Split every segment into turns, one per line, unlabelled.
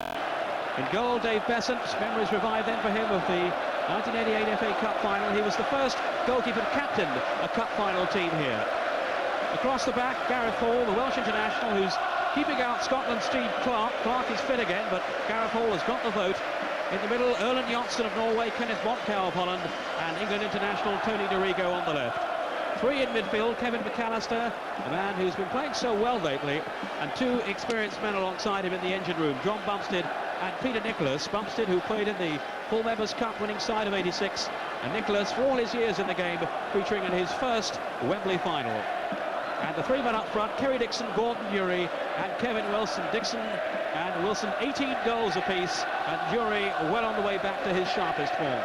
In goal, Dave Besant. Memories revived then for him of the 1988 FA Cup final. He was the first goalkeeper to captain a cup final team here. Across the back, Gareth Hall, the Welsh international, who's keeping out Scotland's Steve Clarke. Clarke is fit again, but Gareth Hall has got the vote. In the middle, Erland Johnsen of Norway, Kenneth Montcow of Holland, and England international Tony Dorigo on the left. Three in midfield, Kevin McAllister, a man who's been playing so well lately, and two experienced men alongside him in the engine room, John Bumstead and Peter Nicholas. Bumstead, who played in the Full Members' Cup winning side of '86, and Nicholas, for all his years in the game, featuring in his first Wembley final. And the three men up front, Kerry Dixon, Gordon Urie, and Kevin Wilson. Dixon and Wilson 18 goals apiece, and Urie well on the way back to his sharpest form.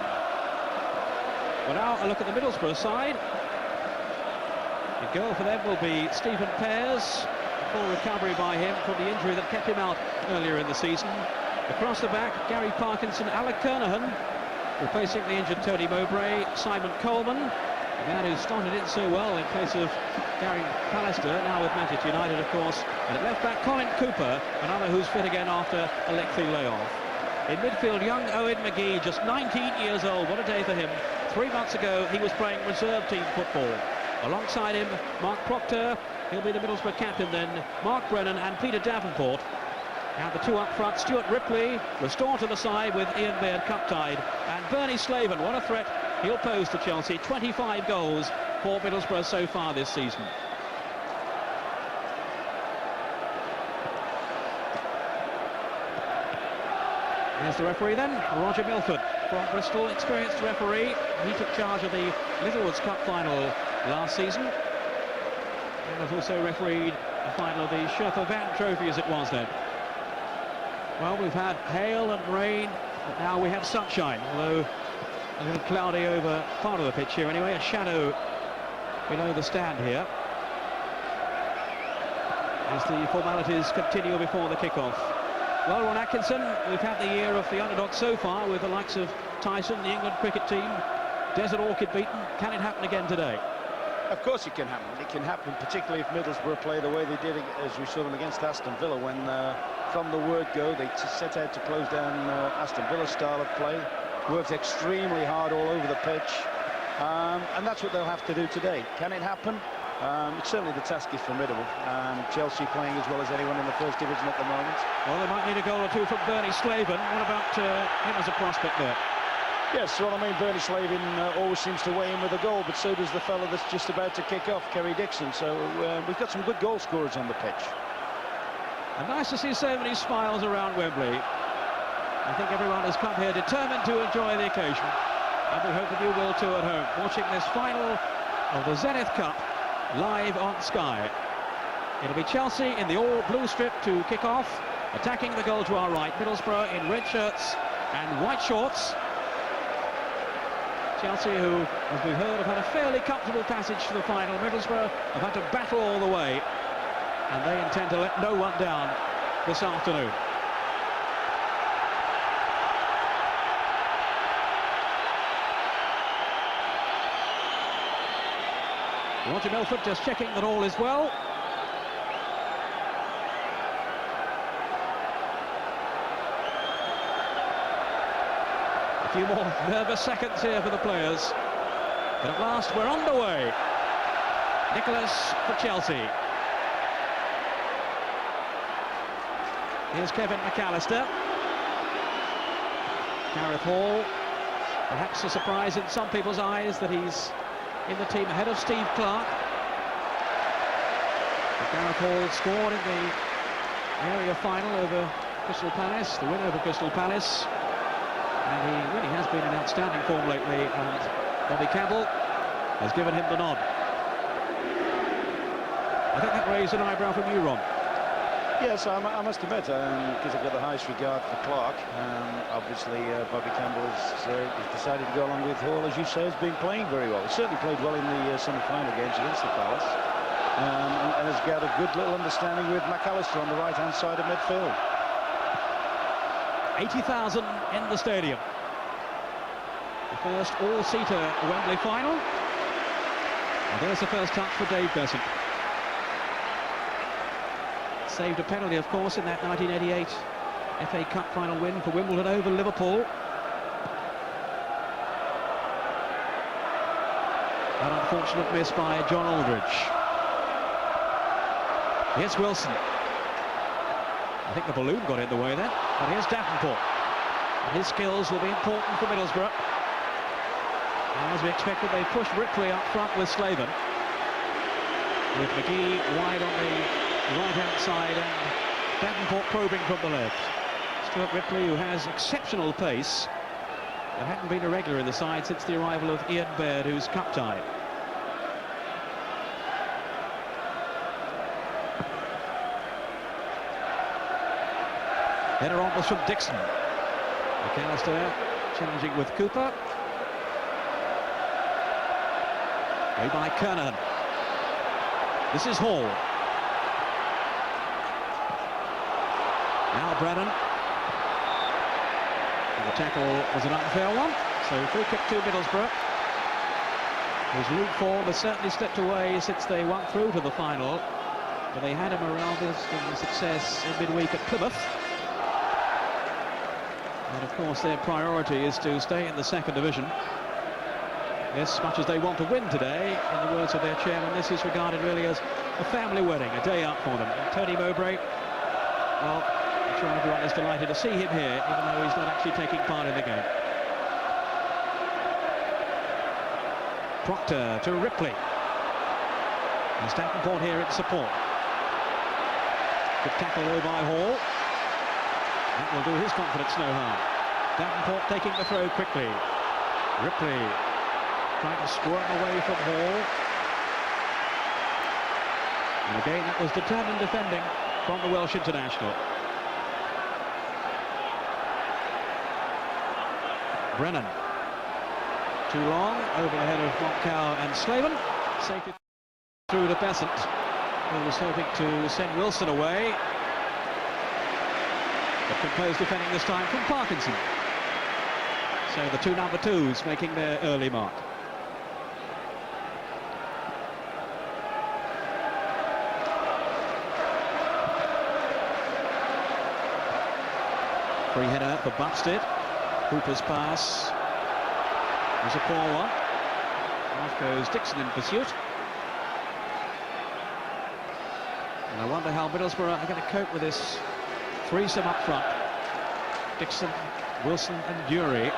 Well, now a look at the Middlesbrough side. The goal for them will be Stephen Pears. Full recovery by him from the injury that kept him out earlier in the season. Across the back, Gary Parkinson, Alec Kernahan, replacing the injured Tony Mowbray, Simon Coleman, the man who started in so well in place of Gary Pallister, now with Manchester United, of course. And at left back, Colin Cooper, another who's fit again after a lengthy layoff. In midfield, young Owen McGee, just 19 years old. What a day for him. 3 months ago, he was playing reserve team football. Alongside him, Mark Proctor, he'll be the Middlesbrough captain then, Mark Brennan and Peter Davenport. And the two up front, Stuart Ripley, restored to the side with Ian Baird cup-tied, and Bernie Slaven, what a threat he'll pose to Chelsea. 25 goals for Middlesbrough so far this season. Here's the referee then, Roger Milford from Bristol, experienced referee. He took charge of the Littlewoods Cup final last season, and has also refereed the final of the Sherpa Van Trophy as it was then. Well, we've had hail and rain, but now we have sunshine, although a little cloudy over part of the pitch here anyway, a shadow below the stand here as the formalities continue before the kick-off. Well, Ron Atkinson, we've had the year of the underdog so far with the likes of Tyson, the England cricket team, Desert Orchid beaten. Can it happen again today?
Of course it can happen. It can happen, particularly if Middlesbrough play the way they did as we saw them against Aston Villa, when from the word go they set out to close down Aston Villa's style of play, worked extremely hard all over the pitch, and that's what they'll have to do today. Can it happen? It's certainly the task is formidable. Chelsea playing as well as anyone in the first division at the moment.
Well, they might need a goal or two from Bernie Slaven. What about him as a prospect there?
Yes, well, I mean, Bernie Slaven always seems to weigh in with a goal, but so does the fellow that's just about to kick off, Kerry Dixon. So we've got some good goal scorers on the pitch.
And nice to see so many smiles around Wembley. I think everyone has come here determined to enjoy the occasion, and we hope that you will too at home, watching this final of the Zenith Cup live on Sky. It'll be Chelsea in the all-blue strip to kick off, attacking the goal to our right. Middlesbrough in red shirts and white shorts. Chelsea, who, as we've heard, have had a fairly comfortable passage to the final. Middlesbrough have had to battle all the way, and they intend to let no one down this afternoon. Roger Milford just checking that all is well. A few more nervous seconds here for the players, but at last we're underway. Nicholas for Chelsea. Here's Kevin McAllister. Gareth Hall, perhaps a surprise in some people's eyes that he's in the team ahead of Steve Clarke. Gareth Hall scored in the area final over Crystal Palace, the win over Crystal Palace, and he really has been in outstanding form lately, and Bobby Campbell has given him the nod. I think that raised an eyebrow from you, Ron.
Yes, I must admit, because I've got the highest regard for Clarke. Obviously, Bobby Campbell has decided to go along with Hall, as you say, has been playing very well. He certainly played well in the semi-final games against the Palace, and has got a good little understanding with McAllister on the right-hand side of midfield.
80,000 in the stadium. The first all-seater Wembley final. And there's the first touch for Dave Besant. Saved a penalty, of course, in that 1988 FA Cup final win for Wimbledon over Liverpool. An unfortunate miss by John Aldridge. Here's Wilson. I think the balloon got in the way then, but here's Davenport. And his skills will be important for Middlesbrough. And as we expected, they pushed Ripley up front with Slaven, with McGee wide on the right-hand side and Davenport probing from the left. Stuart Ripley, who has exceptional pace, but hadn't been a regular in the side since the arrival of Ian Baird, who's cup-tied. Header on was from Dixon. McAllister challenging with Cooper. Way by Kernan. This is Hall. Now Brennan. And the tackle was an unfair one. So free kick to Middlesbrough. His league form has certainly slipped away since they went through to the final. But they had him around this in success in midweek at Plymouth. And of course their priority is to stay in the second division. As much as they want to win today, in the words of their chairman, this is regarded really as a family wedding, a day out for them. And Tony Mowbray, well, I'm sure everyone is delighted to see him here, even though he's not actually taking part in the game. Proctor to Ripley. And Davenport here in support. Good tackle though by Hall. That will do his confidence no harm. Davenport taking the throw quickly. Ripley trying to squirm away from Hall. And again, that was determined defending from the Welsh international. Brennan. Too long, over the head of Montcow and Slaven. Safety through to Besant, who was hoping to send Wilson away. But composed defending this time from Parkinson. So the two number twos making their early mark. Free header for Buxted. Hooper's pass was a poor one. Off goes Dixon in pursuit. And I wonder how Middlesbrough are going to cope with this threesome up front. Dixon, Wilson and Dury.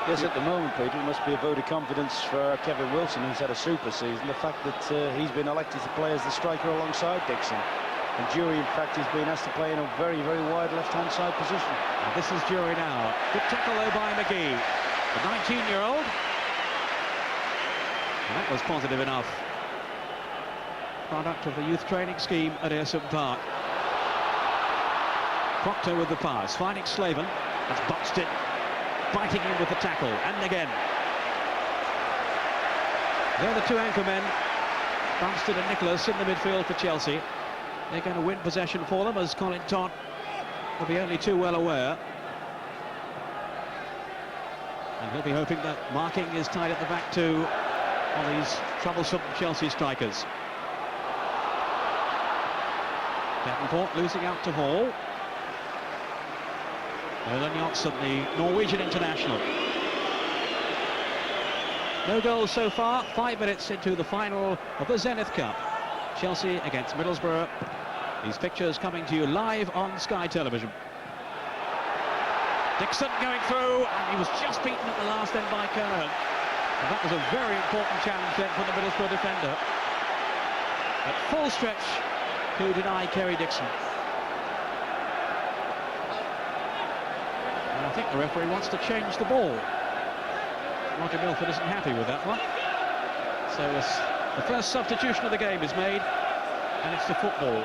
Yes, at the moment, Peter, it must be a vote of confidence for Kevin Wilson, who's had a super season. The fact that he's been elected to play as the striker alongside Dixon. And Dury, in fact, has been asked to play in a very, very wide left-hand side position.
And this is Dury now. Good tackle though by McGee, the 19-year-old. And that was positive enough. Product of the youth training scheme at Ayresome Park. Proctor with the pass, finding Slaven. That's Buxted, biting in with the tackle, and again. They're the two anchor men, Buxted and Nicholas, in the midfield for Chelsea. They're going to win possession for them, as Colin Todd will be only too well aware. And he'll be hoping that marking is tied at the back too on these troublesome Chelsea strikers. Davenport losing out to Hall. Erlen Jonsson, the Norwegian international. No goals so far, 5 minutes into the final of the Zenith Cup. Chelsea against Middlesbrough. These pictures coming to you live on Sky Television. Dixon going through, and he was just beaten at the last end by Kernan. And that was a very important challenge then for the Middlesbrough defender. At full stretch to deny Kerry Dixon. And I think the referee wants to change the ball. Roger Milford isn't happy with that one. So the first substitution of the game is made, and it's the football.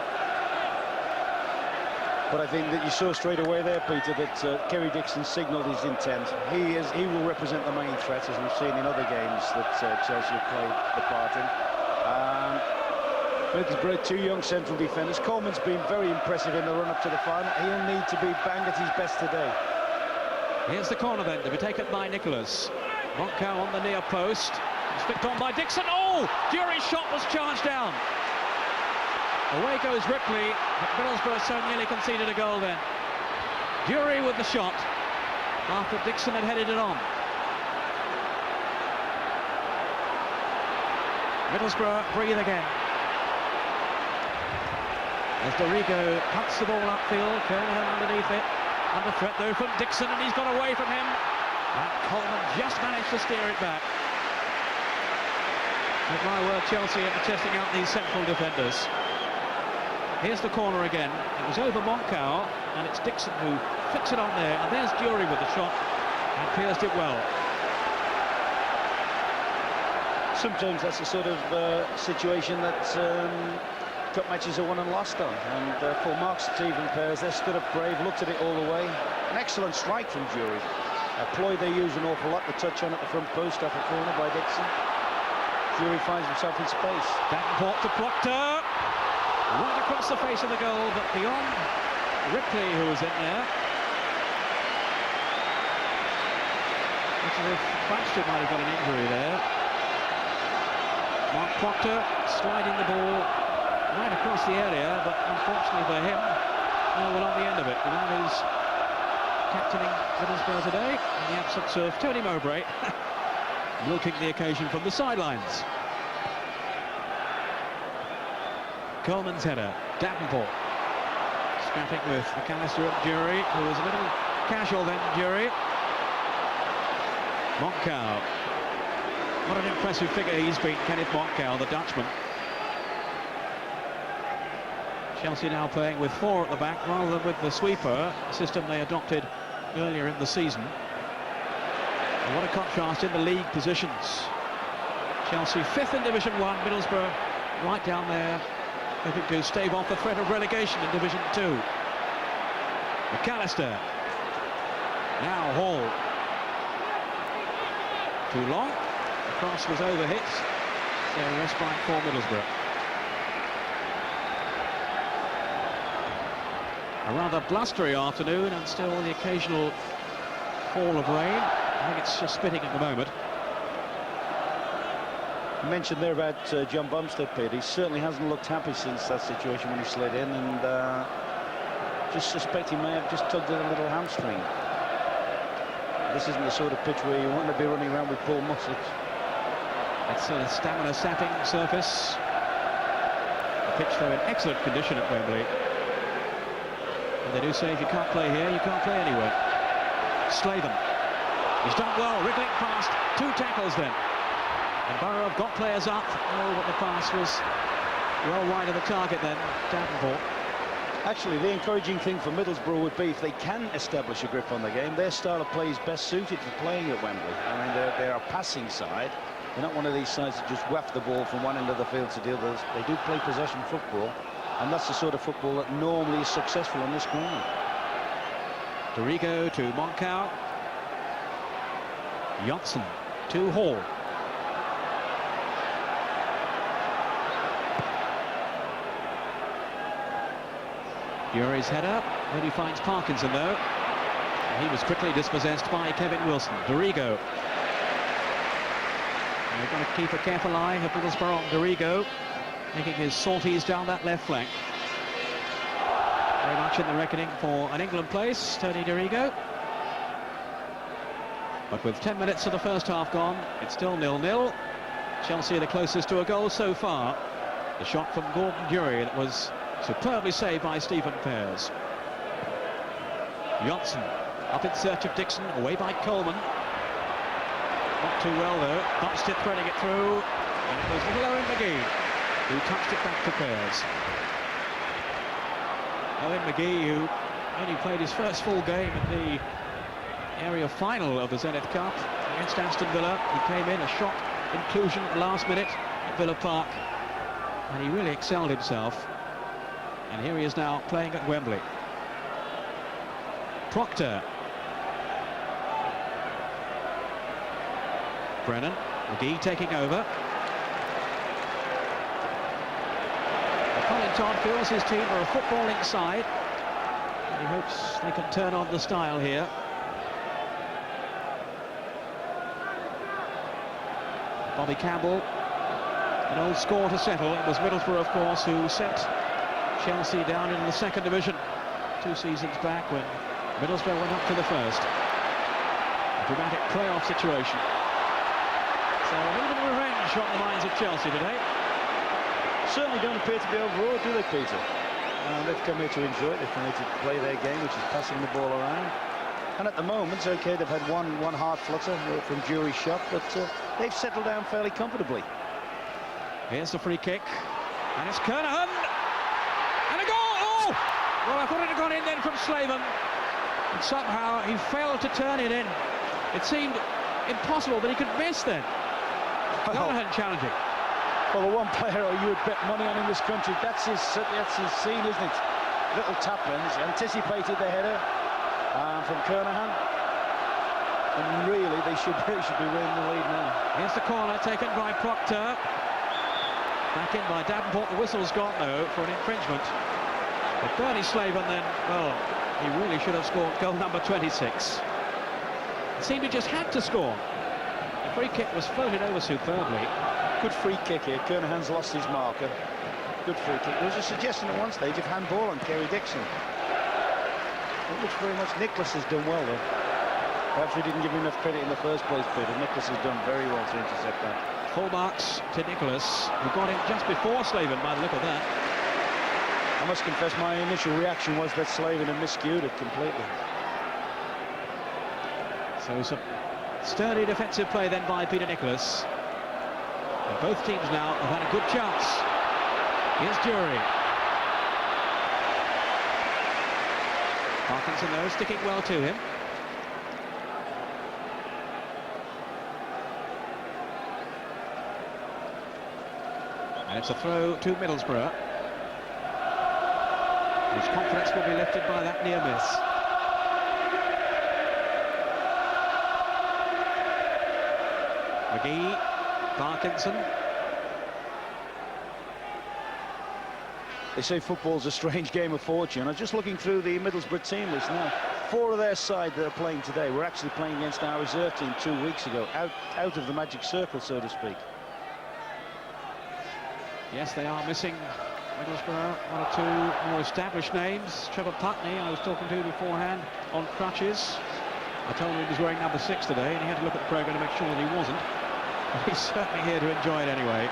But I think that you saw straight away there, Peter, that Kerry Dixon signalled his intent. He will represent the main threat, as we've seen in other games that Chelsea have played the part in. Middlesbrough, two young central defenders. Coleman's been very impressive in the run-up to the final. He'll need to be bang at his best today.
Here's the corner then, to be taken by Nicholas. Montcow on the near post. It's flicked on by Dixon. Oh! Dury's shot was charged down. Away goes Ripley, but Middlesbrough so nearly conceded a goal then. Dury with the shot after Dixon had headed it on. Middlesbrough breathe again. As Dorigo punts the ball upfield, Kernahan underneath it. Under threat though from Dixon, and he's got away from him. And Coleman just managed to steer it back. With my word, Chelsea are testing out these central defenders. Here's the corner again. It was over Moncau, and it's Dixon who flicks it on there. And there's Dury with the shot, and pierced it well.
Sometimes that's the sort of situation that cup matches are won and lost on. And for Mark Stephen Pears, they stood up brave, looked at it all the way. An excellent strike from Dury. A ploy they use an awful lot. The touch on at the front post off a corner by Dixon. Dury finds himself in space.
Davenport to Proctor. Right across the face of the goal, but beyond Ripley, who was in there. Looks as if Baxter might have got an injury there. Mark Proctor sliding the ball right across the area, but unfortunately for him, well on the end of it. The man who's captaining Middlesbrough today, in the absence of Tony Mowbray, milking the occasion from the sidelines. Coleman's header, Davenport scrapping with McAllister and Dury, who was a little casual then. Dury. Moncau. What an impressive figure he's been, Kenneth Moncau, the Dutchman. Chelsea now playing with 4 at the back rather than with the sweeper, a system they adopted earlier in the season. And what a contrast in the league positions. Chelsea 5th in Division 1, Middlesbrough right down there, hoping to stave off the threat of relegation in Division 2. McAllister. Now Hall. Too long. The cross was overhit. So respite for Middlesbrough. A rather blustery afternoon and still the occasional fall of rain. I think it's just spitting at the moment.
You mentioned there about John Bumstead, Pete. He certainly hasn't looked happy since that situation when he slid in, and just suspect he may have just tugged at a little hamstring. This isn't the sort of pitch where you want to be running around with pulled muscles.
It's a stamina sapping surface. The pitch though in excellent condition at Wembley. And they do say if you can't play here, you can't play anywhere. Slaven. He's done well, wriggling past, 2 tackles then. And Borough have got players up. Oh, but the pass was well wide of the target then, Davenport.
Actually, the encouraging thing for Middlesbrough would be if they can establish a grip on the game. Their style of play is best suited for playing at Wembley. I mean, they're a passing side. They're not one of these sides that just waft the ball from one end of the field to the other. They do play possession football, and that's the sort of football that normally is successful on this ground.
Dorigo to Moncau. Johnson to Hall. Dury's header, then he finds Parkinson though. He was quickly dispossessed by Kevin Wilson. Dorigo. And they've got to keep a careful eye of Middlesbrough on Dorigo, making his sorties down that left flank. Very much in the reckoning for an England place, Tony Dorigo. But with 10 minutes of the first half gone, it's still 0-0. Chelsea are the closest to a goal so far. The shot from Gordon Dury that was superbly saved by Stephen Pears. Johnson up in search of Dixon, away by Coleman. Not too well though, Bumstead threading it through, and it was little Owen McGee who touched it back to Pears. Owen McGee, who only played his first full game in the area final of the Zenith Cup against Aston Villa. He came in, a shot inclusion at the last minute at Villa Park, and he really excelled himself. And here he is now playing at Wembley. Proctor. Brennan. McGee taking over. Colin Todd feels his team are a footballing side, and he hopes they can turn on the style here. Bobby Campbell, an old score to settle. It was Middlesbrough, of course, who sent Chelsea down in the second division 2 seasons back when Middlesbrough went up to the first. A dramatic playoff situation. So a little bit of revenge on the minds of Chelsea today.
Certainly don't appear to be overawed, do they, Peter? They've come here to enjoy it. They've come here to play their game, which is passing the ball around. And at the moment, it's okay, they've had one hard flutter from Jury's shot, but they've settled down fairly comfortably.
Here's the free kick, and it's Kernahan, and a goal! Oh! Well, I thought it had gone in then from Slaven, and somehow he failed to turn it in. It seemed impossible that he could miss then. Kernahan challenging.
Well, the one player you would bet money on in this country, that's his scene, isn't it? Little tap-ins, anticipated the header from Kernahan. And really, they should be winning the lead now.
Here's the corner taken by Proctor. Back in by Davenport. The whistle's gone, though, for an infringement. But Bernie Slaven then, well, he really should have scored goal number 26. It seemed he just had to score. The free kick was floated over superbly.
Good free kick here. Kernahan's lost his marker. Good free kick. There was a suggestion at one stage of handball on Kerry Dixon. It looks very much Nicholas has done well, though. Perhaps we didn't give him enough credit in the first place, Peter. Nicholas has done very well to intercept that.
Full marks to Nicholas, who got in just before Slaven by the look of that.
I must confess my initial reaction was that Slaven had miscued it completely.
So some sturdy defensive play then by Peter Nicholas. And both teams now have had a good chance. Here's Jury. Parkinson, though, sticking well to him. And it's a throw to Middlesbrough, whose confidence will be lifted by that near miss. McGee, Parkinson.
They say football's a strange game of fortune. I'm just looking through the Middlesbrough team list now. 4 of their side that are playing today were actually playing against our reserve team 2 weeks ago, out of the magic circle, so to speak.
Yes, they are missing Middlesbrough, 1 or 2 more established names. Trevor Putney, I was talking to beforehand, on crutches. I told him he was wearing number 6 today, and he had to look at the programme to make sure that he wasn't. But he's certainly here to enjoy it anyway.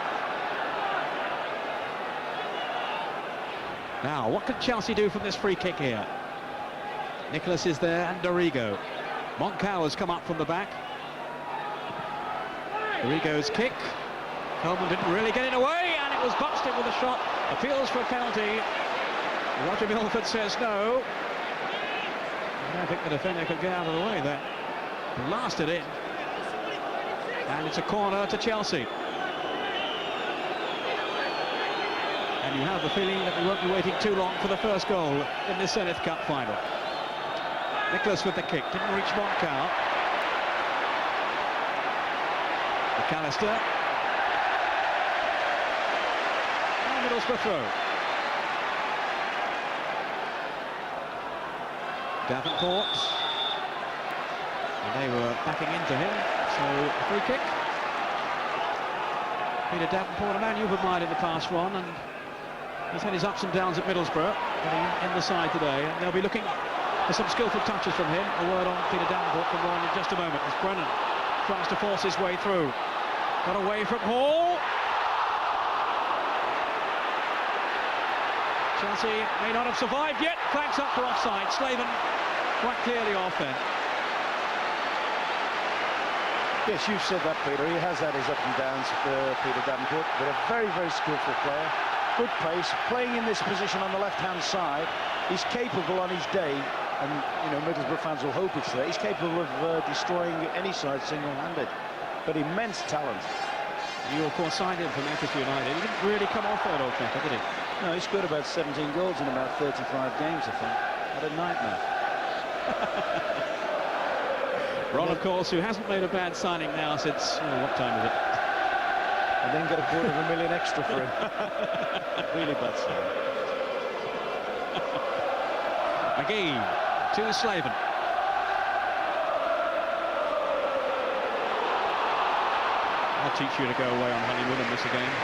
Now, what can Chelsea do from this free kick here? Nicholas is there, and Dorigo. Moncao has come up from the back. Dorigo's kick. Coleman didn't really get it away, and it was Buxton with a shot. Appeals for a penalty. Roger Milford says no. I don't think the defender could get out of the way there. Blasted in. And it's a corner to Chelsea. And you have the feeling that we won't be waiting too long for the first goal in this Zenith Cup final. Nicholas with the kick, didn't reach Moncao. McAllister. And Middlesbrough throw. Davenport. And they were backing into him, so a free kick. Peter Davenport, a man you've admired in the past, Ron, and he's had his ups and downs at Middlesbrough, getting in the side today, and they'll be looking for some skillful touches from him. A word on Peter Davenport from Ron in just a moment, as Brennan tries to force his way through. Got away from Hall. Chelsea may not have survived yet. Flags up for offside. Slaven quite clearly off then.
Yes, you've said that, Peter. He has had his up and downs, Peter Davenport, but a very, very skillful player. Good pace, playing in this position on the left-hand side. He's capable on his day, and you know Middlesbrough fans will hope it's there. He's capable of destroying any side single-handed, but immense talent.
You, of course, signed him for Manchester United. He didn't really come off at Old Trafford, did he?
No, he scored about 17 goals in about 35 games, I think. What a nightmare.
Ron, of course, who hasn't made a bad signing now since, what time is it?
And then got $250,000 extra for him. Really bad signing.
McGee to Slaven. I'll teach you to go away on honeymoon and miss a game.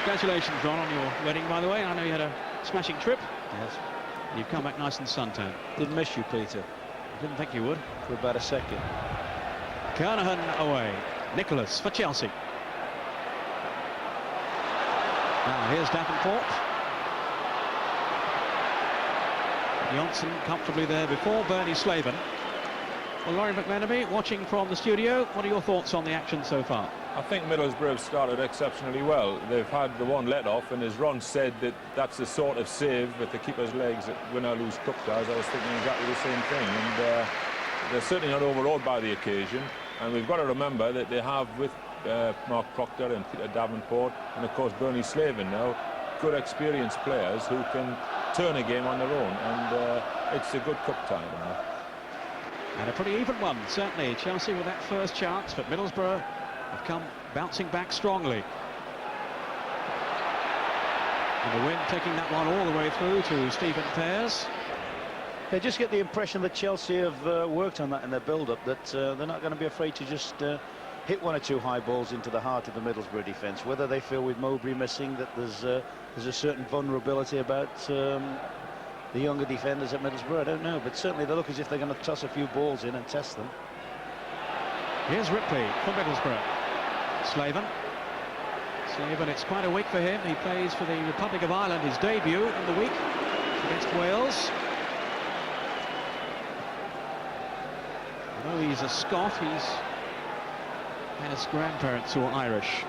Congratulations, Ron, on your wedding, by the way. I know you had a smashing trip.
Yes.
You've come back nice and suntanned.
Didn't miss you, Peter.
I didn't think you would.
For about a second.
Kernahan away. Nicholas for Chelsea. Now here's Davenport. Johnson comfortably there before Bernie Slaven. Well, Laurie McMenemy, watching from the studio, what are your thoughts on the action so far?
I think Middlesbrough have started exceptionally well. They've had the one let off, and as Ron said, that's the sort of save with the keeper's legs that win or lose Cook does. I was thinking exactly the same thing, and they're certainly not overawed by the occasion. And we've got to remember that they have, with Mark Proctor and Peter Davenport, and of course Bernie Slaven now, good experienced players who can turn a game on their own, and it's a good cup tie now.
And a pretty even one, certainly. Chelsea with that first chance, but Middlesbrough have come bouncing back strongly. And the win taking that one all the way through to Stephen Pears.
They just get the impression that Chelsea have worked on that in their build-up, that they're not going to be afraid to just hit one or two high balls into the heart of the Middlesbrough defence. Whether they feel with Mowbray missing that there's a certain vulnerability about the younger defenders at Middlesbrough, I don't know, but certainly they look as if they're going to toss a few balls in and test them.
Here's Ripley for Middlesbrough. Slaven, it's quite a week for him. He plays for the Republic of Ireland, his debut in the week against Wales. Although he's a Scot, has grandparents who are Irish.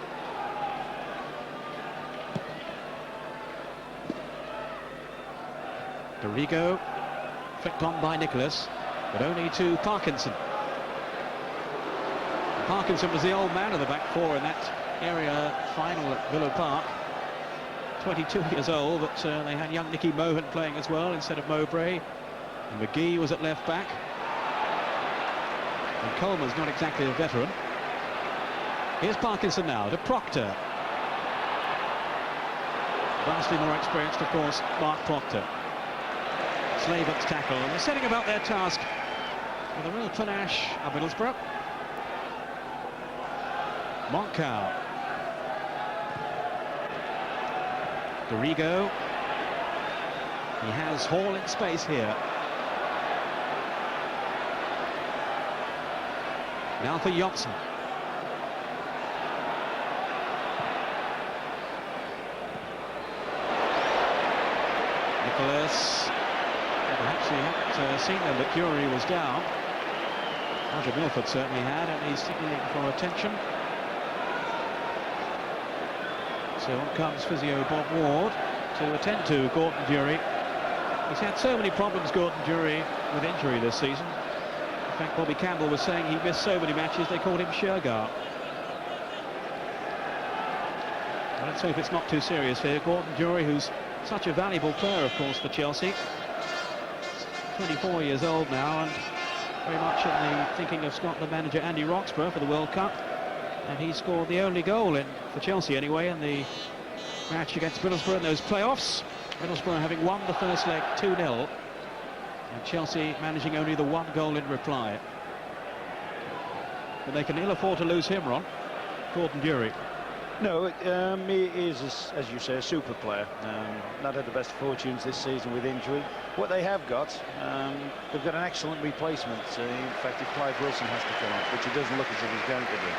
Dorigo, flicked on by Nicholas, but only to Parkinson. Parkinson was the old man of the back four in that area final at Villa Park. 22 years old, but they had young Nicky Mohan playing as well instead of Mowbray. And McGee was at left back. And Coleman's not exactly a veteran. Here's Parkinson now to Proctor. Vastly more experienced, of course, Mark Proctor. Slaven's tackle, and they're setting about their task with a real panache of Middlesbrough. Moncau. Dorigo. He has Hall in space here. Now for Johnson. Nicholas. Perhaps he hadn't seen them, but Curie was down. Roger Milford certainly had, and he's signaling for attention. So on comes physio Bob Ward to attend to Gordon Durie. He's had so many problems, Gordon Durie, with injury this season. In fact, Bobby Campbell was saying he missed so many matches they called him Shergar. Well, let's hope it's not too serious here. Gordon Durie, who's such a valuable player, of course, for Chelsea. 24 years old now, and very much in the thinking of Scotland manager Andy Roxburgh for the World Cup. And he scored the only goal for Chelsea anyway in the match against Middlesbrough in those playoffs. Middlesbrough having won the first leg 2-0, and Chelsea managing only the one goal in reply. But they can ill afford to lose him, Ron. Gordon Durie.
No, he is, as you say, a super player. Not had the best fortunes this season with injury. What they have got, they've got an excellent replacement. In fact, if Clive Wilson has to come off, which it doesn't look as if he's going to do.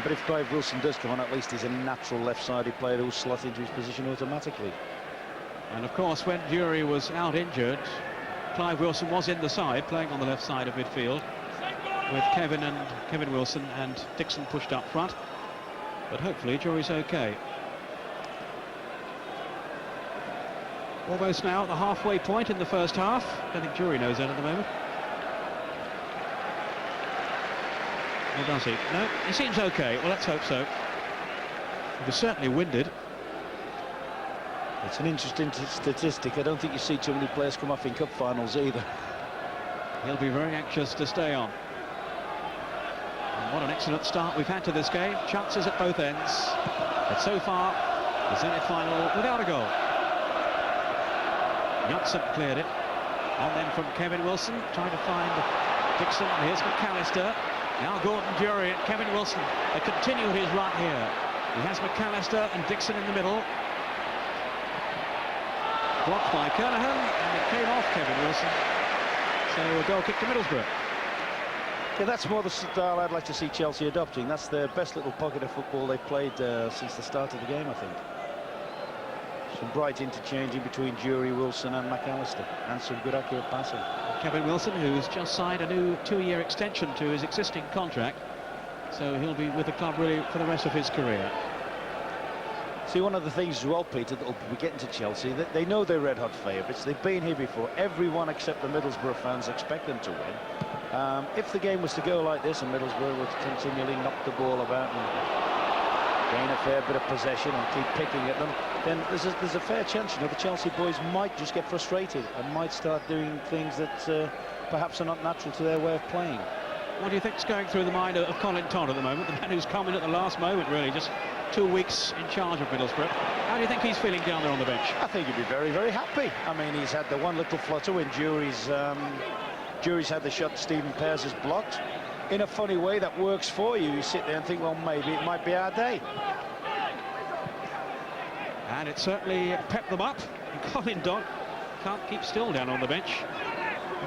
But if Clive Wilson does come on, at least he's a natural left-sided player who'll slot into his position automatically.
And of course, when Durie was out injured, Clive Wilson was in the side, playing on the left side of midfield, with Kevin Wilson and Dixon pushed up front. But hopefully Durie's okay. Almost now at the halfway point in the first half. I don't think Durie knows that at the moment. Or does he? No, he seems okay. Well, let's hope so. He was certainly winded.
It's an interesting statistic. I don't think you see too many players come off in cup finals either.
He'll be very anxious to stay on. And what an excellent start we've had to this game. Chances at both ends. But so far, the Zenit final without a goal. Johnson cleared it. And then from Kevin Wilson, trying to find Dixon. Here's McAllister. Now Gordon Durie and Kevin Wilson. They continue his run here. He has McAllister and Dixon in the middle. Blocked by Kernahan, and it came off Kevin Wilson. So a goal kick to Middlesbrough.
Yeah, that's more the style I'd like to see Chelsea adopting. That's their best little pocket of football they've played since the start of the game, I think. Some bright interchanging between Jury, Wilson and McAllister, and some good accurate passing.
Kevin Wilson, who's just signed a new 2-year extension to his existing contract, so he'll be with the club really for the rest of his career.
See, one of the things as well, Peter, that will be getting to Chelsea, that they know they're red-hot favourites. They've been here before. Everyone except the Middlesbrough fans expect them to win. If the game was to go like this and Middlesbrough would continually knock the ball about and gain a fair bit of possession and keep picking at them, then there's a fair chance, you know, the Chelsea boys might just get frustrated and might start doing things that perhaps are not natural to their way of playing.
What do you think's going through the mind of Colin Todd at the moment, the man who's come in at the last moment, really, just 2 weeks in charge of Middlesbrough? How do you think he's feeling down there on the bench?
I think he'd be very, very happy. I mean, he's had the one little flutter when Jury's had the shot Stephen Pears has blocked. In a funny way, that works for you. You sit there and think, well, maybe it might be our day.
And it certainly pepped them up. And Colin Todd can't keep still down on the bench.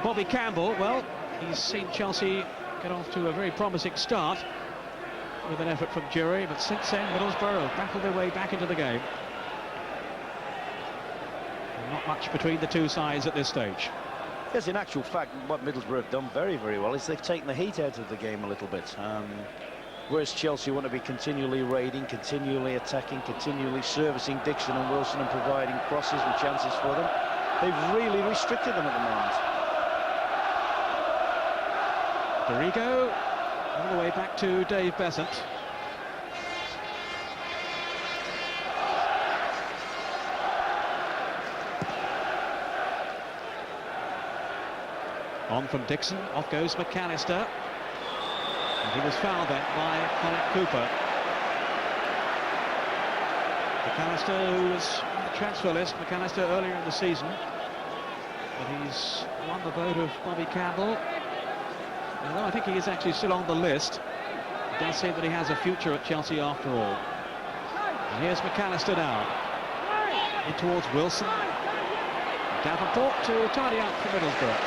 Bobby Campbell, well, he's seen Chelsea get off to a very promising start with an effort from Jury, but since then Middlesbrough have battled their way back into the game. And not much between the two sides at this stage.
Yes, in actual fact, what Middlesbrough have done very, very well is they've taken the heat out of the game a little bit. Whereas Chelsea want to be continually raiding, continually attacking, continually servicing Dixon and Wilson and providing crosses and chances for them. They've really restricted them at the moment.
Dorigo all the way back to Dave Besant. On from Dixon, off goes McAllister. And he was fouled then by Colin Cooper. McAllister, who was on the transfer list, McAllister earlier in the season. But he's won the vote of Bobby Campbell. Although I think he is actually still on the list, it does seem that he has a future at Chelsea after all. And here's McAllister now. In towards Wilson. Davenport to tidy up for Middlesbrough.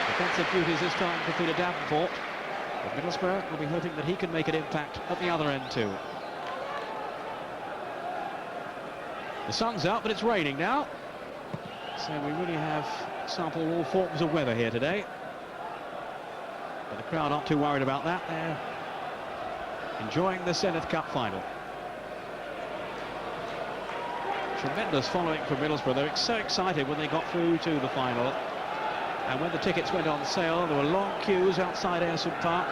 Defensive duties this time for Peter Davenport. But Middlesbrough will be hoping that he can make an impact at the other end too. The sun's out, but it's raining now. So we really have sampled all forms of weather here today. But the crowd aren't too worried about that. They're enjoying the Zenith Cup final. Tremendous following from Middlesbrough. They were so excited when they got through to the final. And when the tickets went on sale, there were long queues outside Ayresome Park.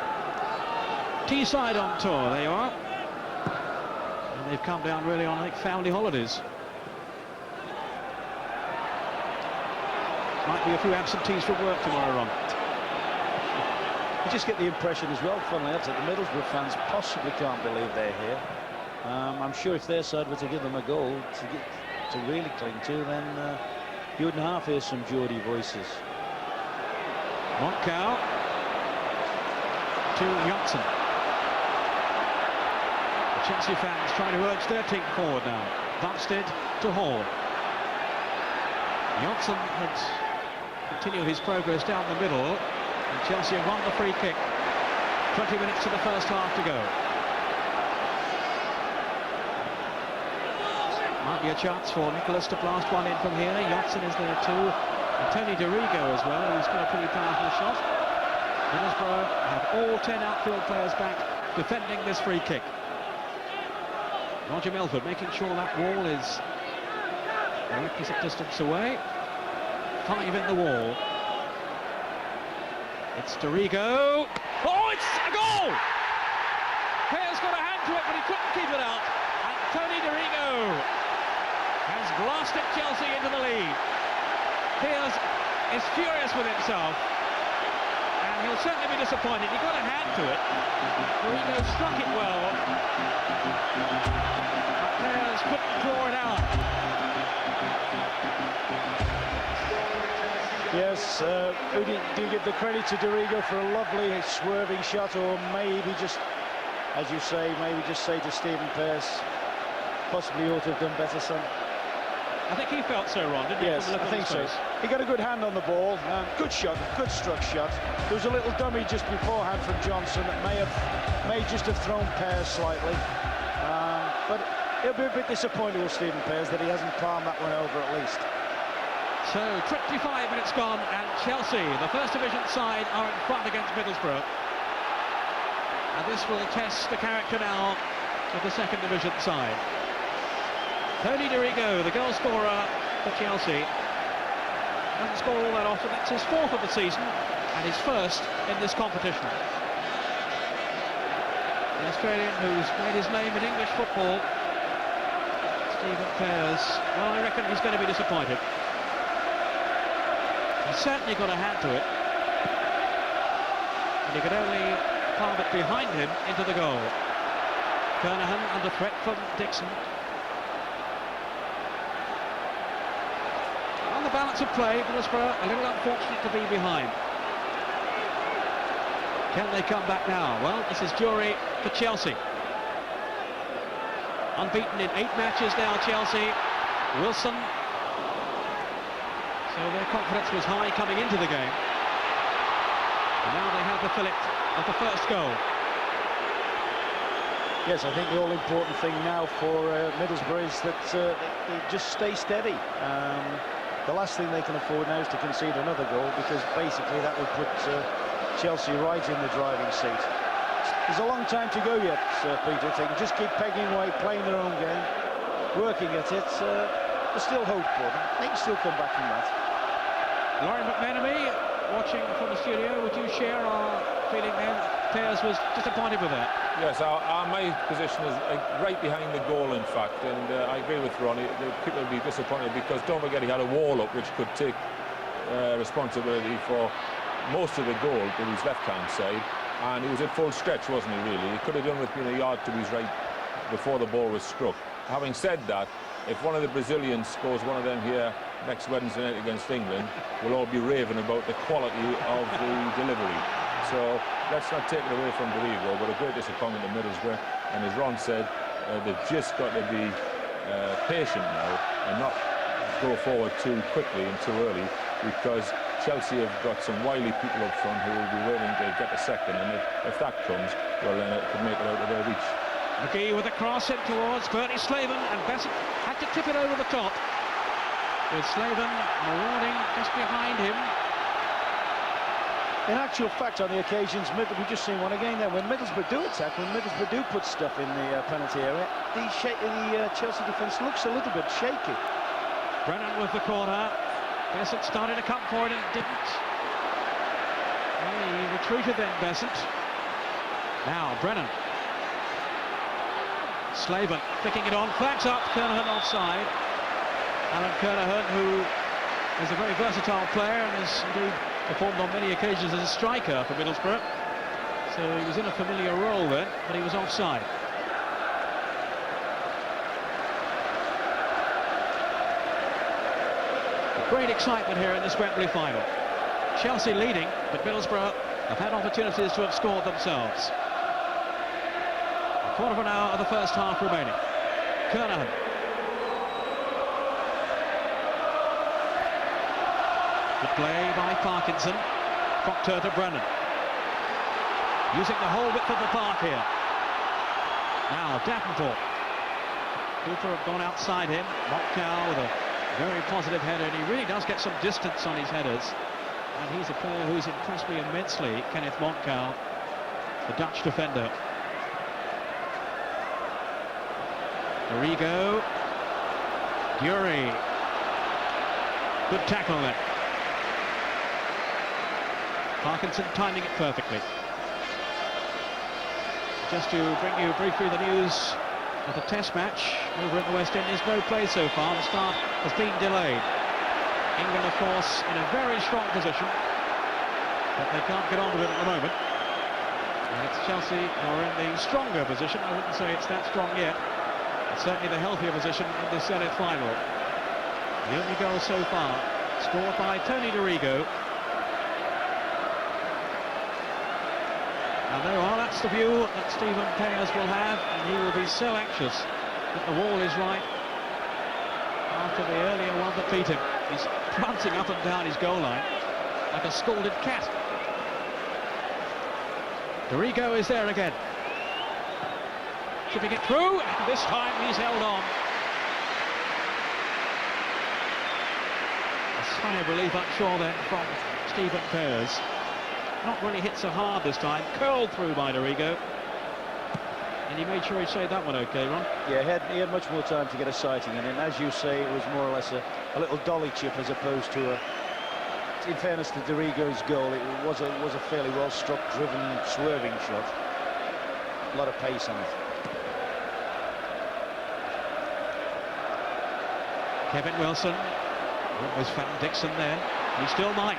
Teesside on tour, there you are. And they've come down really on, I think, family holidays. Might be a few absentees from work tomorrow on.
You just get the impression as well, funnily enough, that the Middlesbrough fans possibly can't believe they're here. I'm sure if their side were to give them a goal to really cling to, then you wouldn't half hear some Geordie voices.
Montcow to Johnson. The Chelsea fans trying to urge their team forward now. Bumstead to Hall. Johnson had continued his progress down the middle, and Chelsea have won the free kick. 20 minutes to the first half to go. Might be a chance for Nicholas to blast one in from here. Johnson is there too. And Tony Dorigo as well, who's got a pretty powerful shot. Middlesbrough have all 10 outfield players back defending this free kick. Roger Milford making sure that wall is a requisite distance away. 5 in the wall. It's Dorigo. Oh, it's a goal! Pears got a hand to it, but he couldn't keep it out. And Tony Dorigo has blasted Chelsea into the lead. Pears is furious with himself, and he'll certainly be disappointed. He got a hand to it. Dorigo struck it well, but Pears couldn't draw it out.
Yes, do you give the credit to Dorigo for a lovely swerving shot, or maybe just as you say, maybe just say to Stephen Pearce, possibly you ought to have done better, son.
I think he felt so, Ron, didn't he?
Yes, I think so. He got a good hand on the ball. Good shot, good struck shot. There was a little dummy just beforehand from Johnson that may just have thrown Pearce slightly. But he'll be a bit disappointed with Stephen Pearce that he hasn't palmed that one over at least.
So 25 minutes gone, and Chelsea, the first division side, are in front against Middlesbrough. And this will test the character now of the second division side. Tony Dorigo, the goal scorer for Chelsea, doesn't score all that often. That's his fourth of the season and his first in this competition. The Australian who's made his name in English football, Stephen Pearce, well, I reckon he's going to be disappointed. He's certainly got a hand to it, and he could only palm it behind him into the goal. Kernahan under threat from Dixon. On the balance of play, Middlesbrough a little unfortunate to be behind. Can they come back now? Well, this is Jury for Chelsea. Unbeaten in 8 matches now, Chelsea. Wilson. So their confidence was high coming into the game. And now they have the fillet of the first goal.
Yes, I think the all-important thing now for Middlesbrough is that they just stay steady. The last thing they can afford now is to concede another goal, because basically that would put Chelsea right in the driving seat. There's a long time to go yet, Peter. If they can just keep pegging away, playing their own game, working at it, there's still hope for them. They can still come back from that.
Laurie McMenemy, watching from the studio, would you share our feeling then? Pearce was disappointed with that.
Yes, my position is right behind the goal, in fact, and I agree with Ronnie. The people will be disappointed because don't forget he had a wall up which could take responsibility for most of the goal to his left-hand side, and he was at full stretch, wasn't he, really? He could have done with being a yard to his right before the ball was struck. Having said that, if one of the Brazilians scores one of them here next Wednesday night against England, we'll all be raving about the quality of the delivery. So let's not take it away from Dorigo, but a great disappointment to Middlesbrough. And as Ron said, they've just got to be patient now and not go forward too quickly and too early, because Chelsea have got some wily people up front who will be waiting to get the second, and if that comes, well, then it could make it out of their reach.
McGee with a cross in towards Bernie Slaven, and Bassett had to tip it over the top, with Slaven marauding just behind him.
In actual fact, on the occasions, we've just seen one again there, when Middlesbrough do attack, when Middlesbrough do put stuff in the penalty area, the Chelsea defence looks a little bit shaky.
Brennan with the corner. Bassett started to come forward and didn't. Well, he retreated then, Bassett. Now, Brennan. Slaven picking it on, flags up, Kernahan offside. Alan Kernahan, who is a very versatile player and has indeed performed on many occasions as a striker for Middlesbrough. So he was in a familiar role then, but he was offside. Great excitement here in this Wembley final. Chelsea leading, but Middlesbrough have had opportunities to have scored themselves. A quarter of an hour of the first half remaining. Kernahan. Good play by Parkinson. Proctor to Brennan. Using the whole width of the park here. Now Davenport. Cooper have gone outside him. Montcal with a very positive header, and he really does get some distance on his headers. And he's a player who's impressed me immensely, Kenneth Montcal, the Dutch defender. Dorigo. Dury. Good tackle there. Parkinson timing it perfectly. Just to bring you briefly the news of the test match over at the West Indies. No play so far. The start has been delayed. England, of course, in a very strong position, but they can't get onto it at the moment. And it's Chelsea who are in the stronger position. I wouldn't say it's that strong yet. It's certainly the healthier position in this Senate final. The only goal so far scored by Tony Dorigo. And there you are, that's the view that Stephen Payers will have, and he will be so anxious that the wall is right after the earlier one that beat him. He's prancing up and down his goal line like a scalded cat. Dorigo is there again. Chipping it through, and this time he's held on. A sigh of relief, I'm sure, then, from Stephen Payers. Not really hit so hard this time, curled through by Dorigo. And he made sure he saved that one okay, Ron?
Yeah, he had much more time to get a sighting in, and as you say, it was more or less a little dolly chip as opposed to a... In fairness to Dorigo's goal, it was a fairly well-struck, driven, swerving shot. A lot of pace on it.
Kevin Wilson almost found Dixon then. He still might.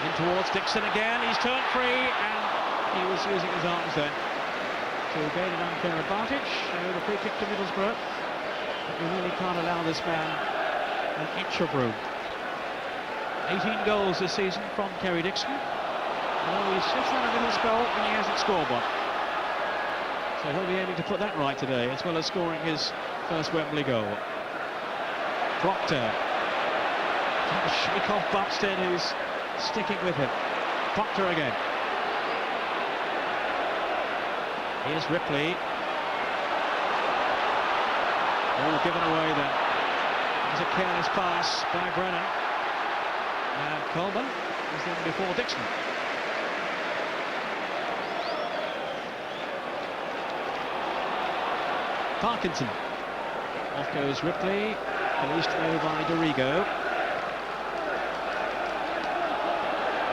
In towards Dixon again. He's turned free, and he was using his arms then to gain an unfair advantage. The free kick to Middlesbrough. But we really can't allow this man an inch of room. 18 goals this season from Kerry Dixon. Although he's just had a little spell when he hasn't scored one. So he'll be aiming to put that right today, as well as scoring his first Wembley goal. Proctor. Trying to shake off Buxted, who's sticking with him. Proctor again. Here's Ripley. All given away then. It was a careless pass by Brennan. And Coleman was then before Dixon. Parkinson. Off goes Ripley, policed away by Dorigo.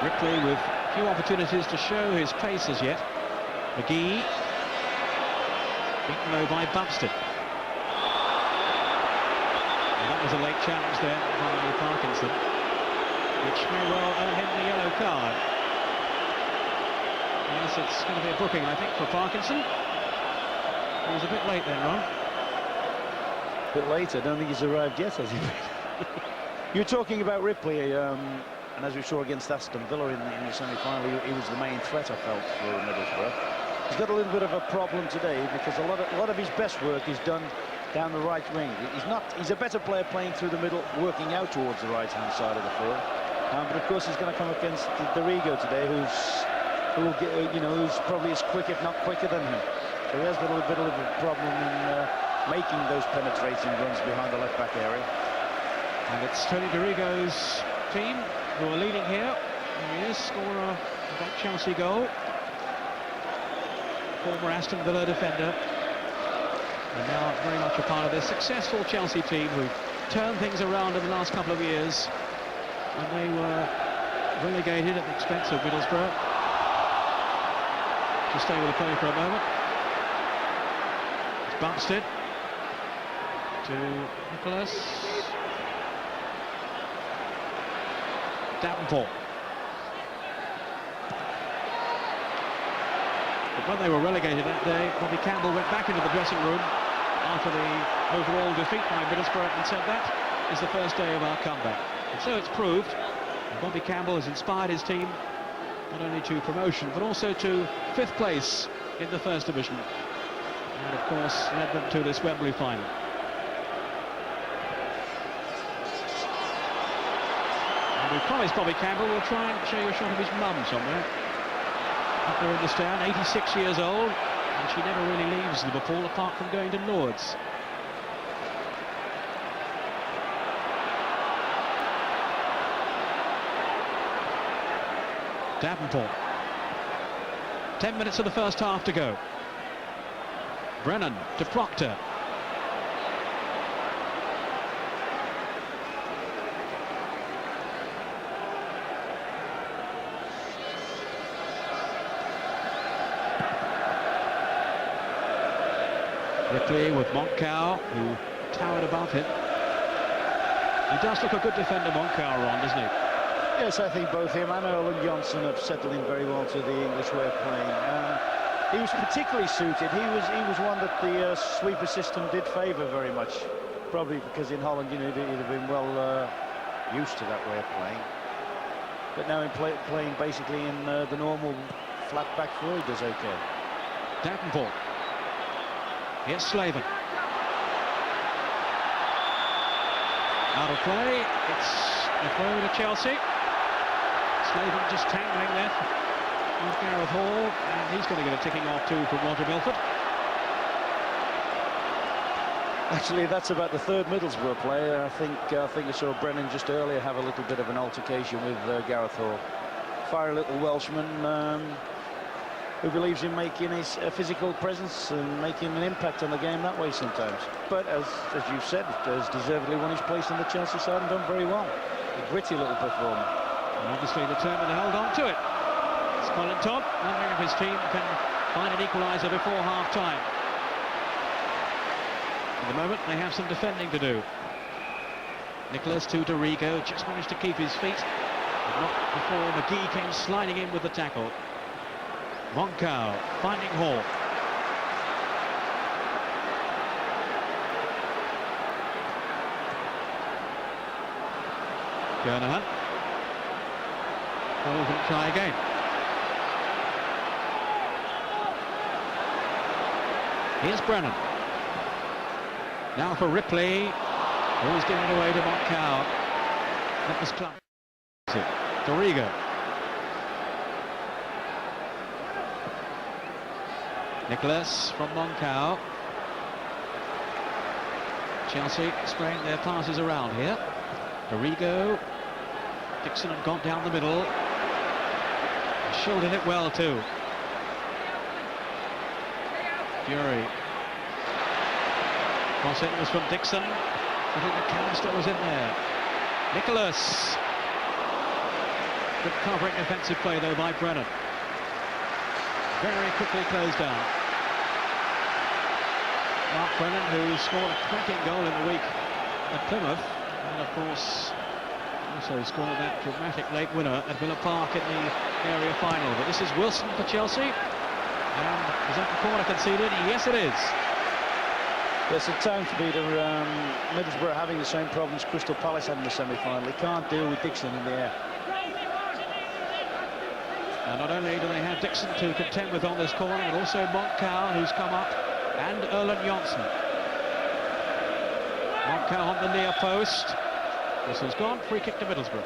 Ripley with few opportunities to show his pace as yet. McGee, beaten low by Bumstead. And that was a late challenge there by Parkinson, which may well earn him the yellow card. Yes, it's going to be a booking, I think, for Parkinson. He was a bit late then, Ron.
A bit late, I don't think he's arrived yet, has he? You're talking about Ripley, and as we saw against Aston Villa in the semi-final, he was the main threat, I felt, for Middlesbrough. He's got a little bit of a problem today because a lot of his best work is done down the right wing. He's a better player playing through the middle, working out towards the right-hand side of the field. But of course, he's going to come against Dorigo today, who's probably as quick, if not quicker, than him. So he has got a little bit of a problem in making those penetrating runs behind the left-back area.
And it's Tony Dorigo's team who are leading here. There he is, scorer of that Chelsea goal. Former Aston Villa defender. And now very much a part of this successful Chelsea team who turned things around in the last couple of years. And they were relegated at the expense of Middlesbrough. To stay with the play for a moment. It's Bumstead to Nicholas. Davenport. But when they were relegated that day, Bobby Campbell went back into the dressing room after the overall defeat by Middlesbrough and said that is the first day of our comeback. And so it's proved. And Bobby Campbell has inspired his team not only to promotion but also to 5th place in the First Division. And of course led them to this Wembley final. We promised Bobby Campbell we'll try and show you a shot of his mum somewhere. Up there in the stand, 86 years old, and she never really leaves Liverpool apart from going to Lourdes. Davenport. 10 minutes of the first half to go. Brennan to Proctor. Ripley with Montcow, who towered above him. He does look a good defender, Montcow, Ron, doesn't he?
Yes, I think both him and Erling Johnson have settled in very well to the English way of playing. He was particularly suited. He was one that the sweeper system did favour very much, probably because in Holland, he'd have been well used to that way of playing. but now in playing basically in the normal flat back four, he does okay.
Davenport. Here's Slaven. Out of play. It's a throw to Chelsea. Slaven just tangling left with Gareth Hall, and he's going to get a ticking off too from Roger Milford.
Actually, that's about the third Middlesbrough player. I think I saw Brennan just earlier have a little bit of an altercation with Gareth Hall. Fiery little Welshman who believes in making his physical presence and making an impact on the game that way sometimes. But as you've said, has deservedly won his place in the Chelsea side and done very well. A gritty little performer.
And obviously determined to hold on to it. It's Colin Todd, wondering if his team can find an equaliser before half-time. At the moment, they have some defending to do. Nicholas to Dorigo, just managed to keep his feet. But not before McGee came sliding in with the tackle. Moncau finding Hall. Kernahan. Hall can try again. Here's Brennan. Now for Ripley. Always giving it away to Moncau. That was classic. Dorigo. Nicholas from Moncau. Chelsea spraying their passes around here. Dorigo. Dixon had gone down the middle. Shielded it well too. Fury. Cross it was from Dixon. I think the canister was in there. Nicholas. Good covering offensive play though by Brennan. Very quickly closed down. Mark Brennan, who scored a cracking goal in the week at Plymouth, and of course also scored that dramatic late winner at Villa Park in the area final. But this is Wilson for Chelsea, and is that the corner conceded? Yes, it is.
Yes, at times, Peter, Middlesbrough having the same problems Crystal Palace had in the semi-final. They can't deal with Dixon in the air.
And not only do they have Dixon to contend with on this corner, but also Moncau, who's come up, and Erland Johnsen. Moncau on the near post. This has gone. Free kick to Middlesbrough.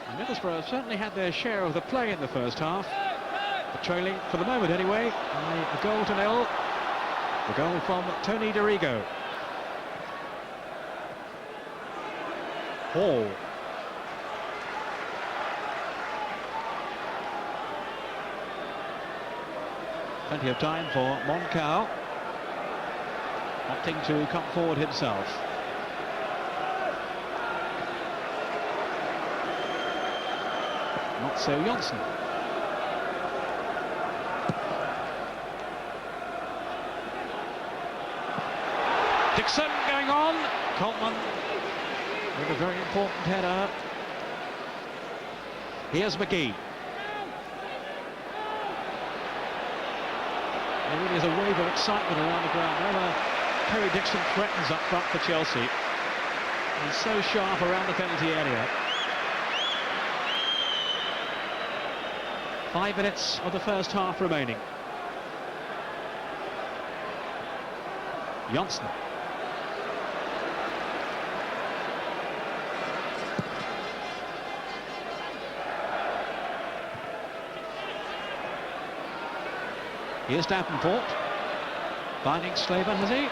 And Middlesbrough have certainly had their share of the play in the first half. But trailing, for the moment anyway, by a goal to nil. The goal from Tony Dorigo. Hall. Plenty of time for Moncau, opting to come forward himself. Not so Johnsen. Dixon going on. Coltman with a very important header. Here's McGee. There really is a wave of excitement around the ground. Now Kerry Dixon threatens up front for Chelsea. He's so sharp around the penalty area. 5 minutes of the first half remaining. Johnsen. Here's Davenport. Finding Slaven, has he?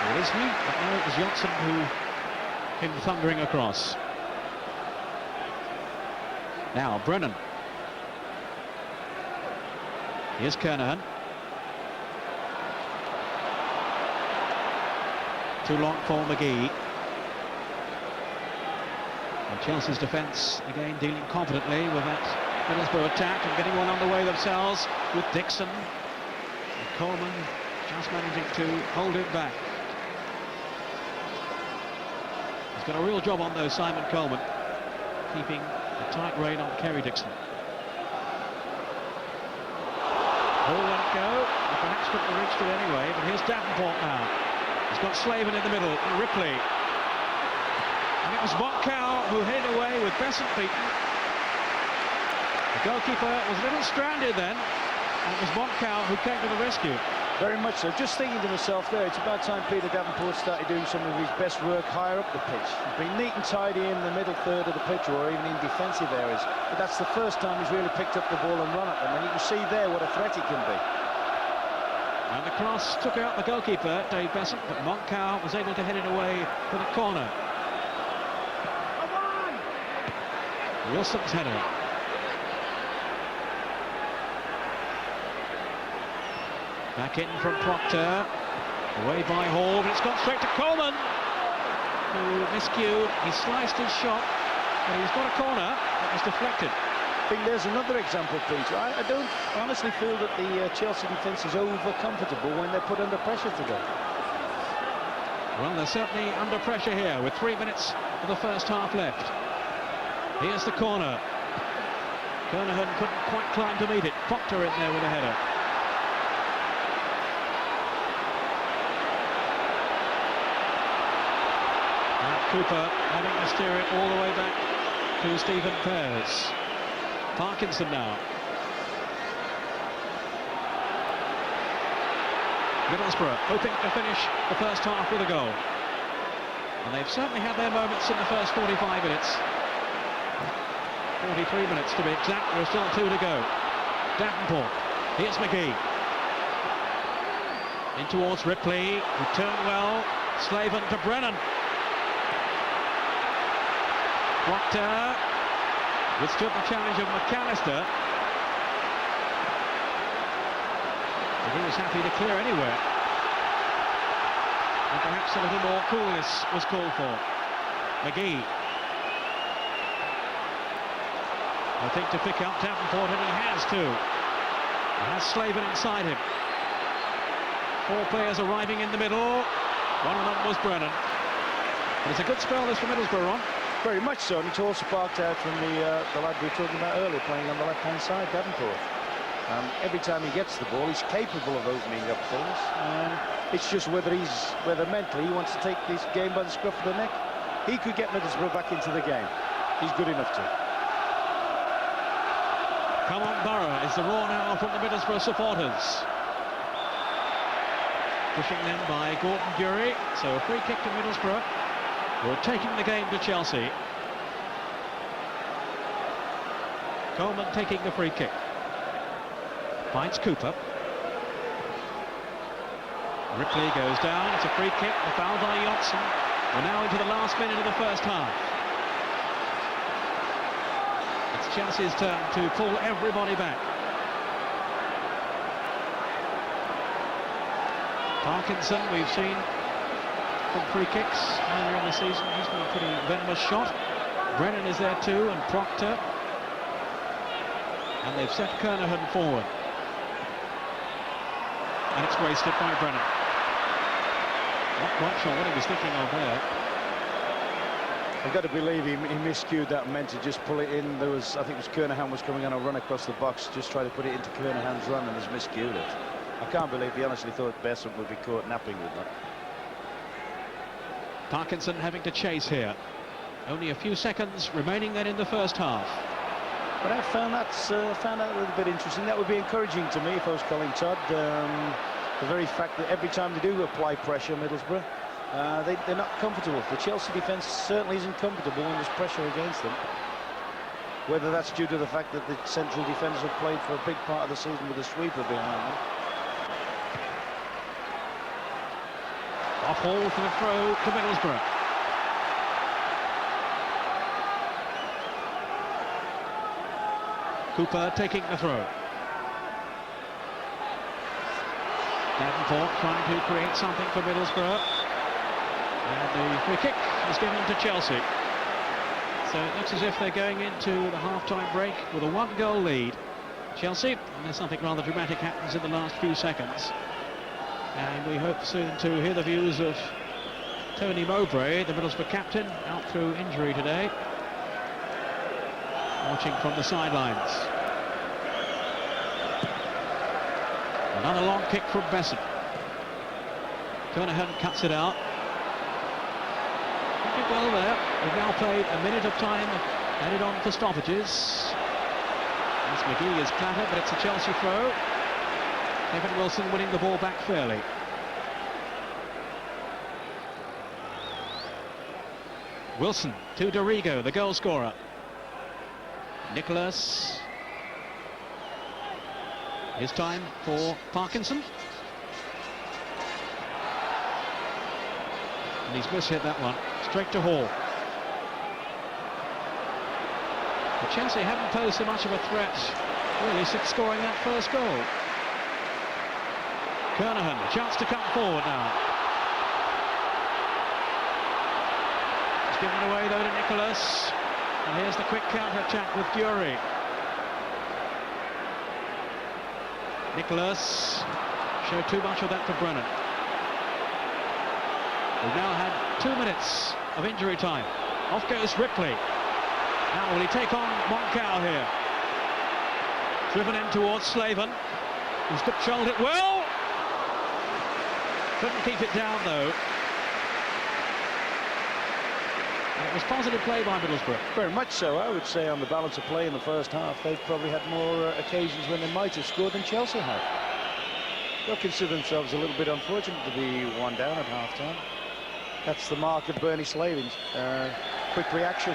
Or is he? But no, it was Johnsen who came thundering across. Now Brennan. Here's Kernahan. Too long for McGee. And Chelsea's defence again dealing confidently with that Middlesbrough attack and getting one underway themselves with Dixon. And Coleman just managing to hold it back. He's got a real job on though, Simon Coleman, keeping a tight rein on Kerry Dixon. Hall let it go, and perhaps couldn't have reached it anyway, but here's Davenport now. He's got Slaven in the middle, and Ripley. And it was Montcal who hid away with Besant beaten. The goalkeeper was a little stranded then, and it was Montcal who came to the rescue.
Very much so. Just thinking to myself there, it's about time Peter Davenport started doing some of his best work higher up the pitch. He's been neat and tidy in the middle third of the pitch or even in defensive areas. But that's the first time he's really picked up the ball and run at them. And you can see there what a threat he can be.
And the cross took out the goalkeeper, Dave Besant, but Montcal was able to head it away for the corner. Wilson's header. Back in from Proctor, away by Hall, but it's gone straight to Coleman, who miscued. He sliced his shot, but he's got a corner that was deflected.
I think there's another example, Peter. I don't honestly feel that the Chelsea defence is over-comfortable when they're put under pressure today.
Well, they're certainly under pressure here, with 3 minutes of the first half left. Here's the corner. Kernahan couldn't quite climb to meet it. Proctor in there with a header. Cooper having to steer it all the way back to Stephen Pears. Parkinson now. Middlesbrough hoping to finish the first half with a goal. And they've certainly had their moments in the first 45 minutes. 43 minutes to be exact, there are still 2 to go. Davenport, here's McGee. In towards Ripley, who turned well. Slaven to Brennan. Proctor withstood the challenge of McAllister. But he was happy to clear anywhere. And perhaps a little more coolness was called for. McGee. I think to pick up Davenport, and he has too. He has Slaven inside him. 4 players arriving in the middle. One of them was Brennan. But it's a good spell this for Middlesbrough, Ron.
Very much so, and it's all sparked out from the lad we were talking about earlier, playing on the left-hand side, Davenport. Every time he gets the ball, he's capable of opening up things. It's just whether mentally he wants to take this game by the scruff of the neck. He could get Middlesbrough back into the game. He's good enough to.
Come on, Borough is the roar now from the Middlesbrough supporters. Pushing them by Gordon Dury, so a free kick to Middlesbrough. We're taking the game to Chelsea. Coleman taking the free kick. Finds Cooper. Ripley goes down. It's a free kick. The foul by Johnson. We're now into the last minute of the first half. It's Chelsea's turn to pull everybody back. Parkinson, we've seen from free kicks earlier in the season. He's been a pretty venomous shot. Brennan is there too, and Proctor. And they've set Kernahan forward. And it's wasted by Brennan. Not quite sure what he was thinking of there.
I've got to believe he miscued that and meant to just pull it in. I think it was Kernahan was coming on a run across the box, just try to put it into Kernahan's run and has miscued it. I can't believe he honestly thought Besant would be caught napping with that.
Parkinson having to chase here. Only a few seconds remaining then in the first half.
But I found that a little bit interesting. That would be encouraging to me if I was Colin Todd. The very fact that every time they do apply pressure, Middlesbrough, they're not comfortable. The Chelsea defence certainly isn't comfortable when there's pressure against them. Whether that's due to the fact that the central defenders have played for a big part of the season with a sweeper behind them.
Off Hall for the throw to Middlesbrough. Cooper taking the throw. Davenport trying to create something for Middlesbrough. And the free kick is given to Chelsea. So it looks as if they're going into the half-time break with a 1-goal lead. Chelsea, unless something rather dramatic happens in the last few seconds. And we hope soon to hear the views of Tony Mowbray, the Middlesbrough captain, out through injury today. Watching from the sidelines. Another long kick from Besant. Kernahan cuts it out. Did well there. We've now played a minute of time, headed on for stoppages. As McGee is clattered, but it's a Chelsea throw. Kevin Wilson winning the ball back fairly. Wilson to Dorigo, the goal scorer. Nicholas. His time for Parkinson. And he's mishit that one. Straight to Hall. But Chelsea haven't posed so much of a threat, really, since scoring that first goal. Kernahan, a chance to come forward now. It's given away, though, to Nicholas. And here's the quick counter-attack with Dury. Nicholas showed too much of that for Brennan. We've now had 2 minutes of injury time. Off goes Ripley. Now will he take on Moncao here? Driven in towards Slaven. He's controlled it well. Couldn't keep it down though. And it was positive play by Middlesbrough.
Very much so. I would say on the balance of play in the first half, they've probably had more occasions when they might have scored than Chelsea have. They'll consider themselves a little bit unfortunate to be one down at half-time. That's the mark of Bernie Slavin's quick reaction.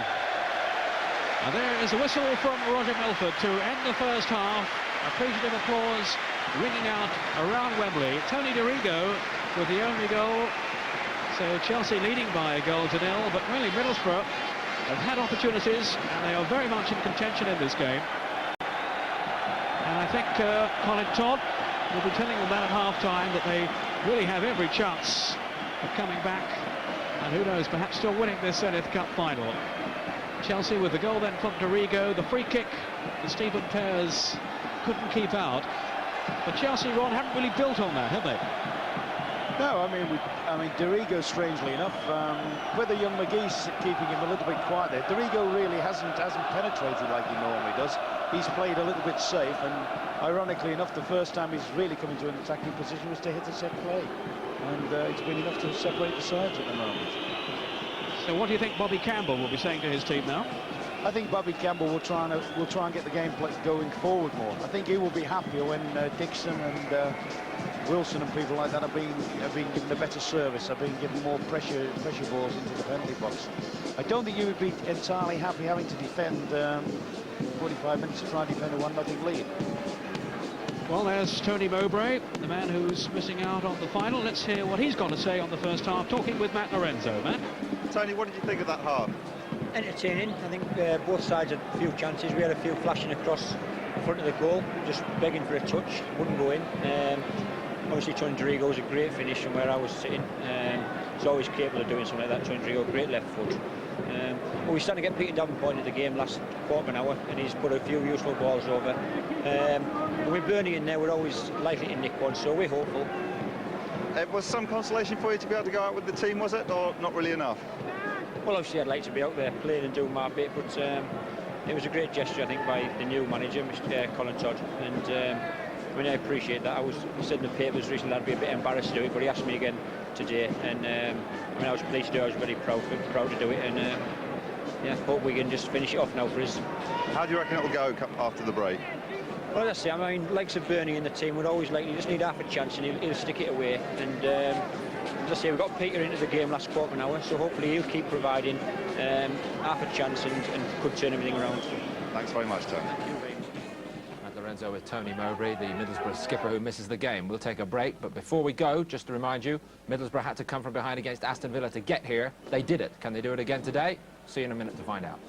And there is a whistle from Roger Milford to end the first half. Appreciative applause ringing out around Wembley. Tony Dorigo with the only goal. So Chelsea leading by a goal to nil, but really Middlesbrough have had opportunities and they are very much in contention in this game. And I think Colin Todd will be telling them that at half-time that they really have every chance of coming back and who knows, perhaps still winning this Zenith Cup final. Chelsea with the goal then from Dorigo, the free kick that Stephen Pears couldn't keep out. But Chelsea, Ron, haven't really built on that, have they?
No, I mean, Dorigo, strangely enough, whether young McGee's keeping him a little bit quiet there, Dorigo really hasn't penetrated like he normally does. He's played a little bit safe, and ironically enough, the first time he's really come into an attacking position was to hit a set play, and it's been enough to separate the sides at the moment.
So what do you think Bobby Campbell will be saying to his team now?
I think Bobby Campbell will try and get the game going forward more. I think he will be happier when Dixon and Wilson and people like that are being given a better service, are being given more pressure balls into the penalty box. I don't think he would be entirely happy having to defend 45 minutes to try and defend a 1-0 lead.
Well, there's Tony Mowbray, the man who's missing out on the final. Let's hear what he's got to say on the first half, talking with Matt Lorenzo. Matt?
Tony, what did you think of that half?
Entertaining. I think both sides had a few chances. We had a few flashing across the front of the goal, just begging for a touch, wouldn't go in. Obviously, Tony Dorigo's a great finish from where I was sitting. He's always capable of doing something like that. Tony Dorigo, great left foot. But we're starting to get Peter Davenport in the game last quarter of an hour, and he's put a few useful balls over. With Bernie in there, we're always likely to nick one, so we're hopeful.
It was some consolation for you to be able to go out with the team, was it, or not really enough?
Well, obviously I'd like to be out there playing and doing my bit, but it was a great gesture, I think, by the new manager, Mr. Colin Todd, and I mean, I appreciate that. I said in the papers recently I'd be a bit embarrassed to do it, but he asked me again today, and I mean, I was pleased to do it. I was very proud to do it, and yeah, hope we can just finish it off now for us.
How do you reckon it'll go after the break?
Well, that's it. I mean, likes of Bernie in the team, would always like, you just need half a chance and he'll stick it away. And as I say, we've got Peter into the game last quarter of an hour, so hopefully he'll keep providing half a chance and could turn everything around.
Thanks very much, Tony.
Matt Lorenzo with Tony Mowbray, the Middlesbrough skipper who misses the game. We'll take a break, but before we go, just to remind you, Middlesbrough had to come from behind against Aston Villa to get here. They did it. Can they do it again today? See you in a minute to find out.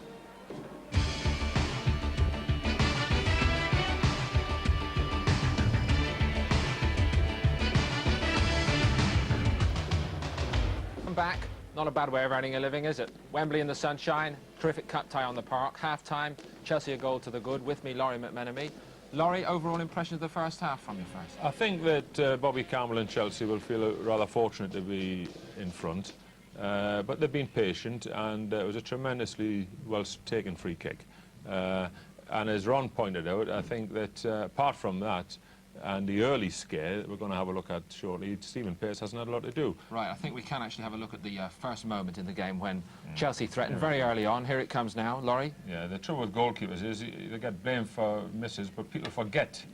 Back. Not a bad way of earning a living, is it? Wembley in the sunshine, terrific cut tie on the park, half-time, Chelsea a goal to the good. With me, Laurie McMenemy. Laurie, overall impression of the first half from you first?
I think that Bobby Campbell and Chelsea will feel rather fortunate to be in front, but they've been patient, and it was a tremendously well-taken free kick. And as Ron pointed out, I think that apart from that, and the early scare that we're going to have a look at shortly, Stephen Pearce hasn't had a lot to do.
Right, I think we can actually have a look at the first moment in the game when Chelsea threatened very early on. Here it comes now, Laurie.
Yeah, the trouble with goalkeepers is they get blamed for misses, but people forget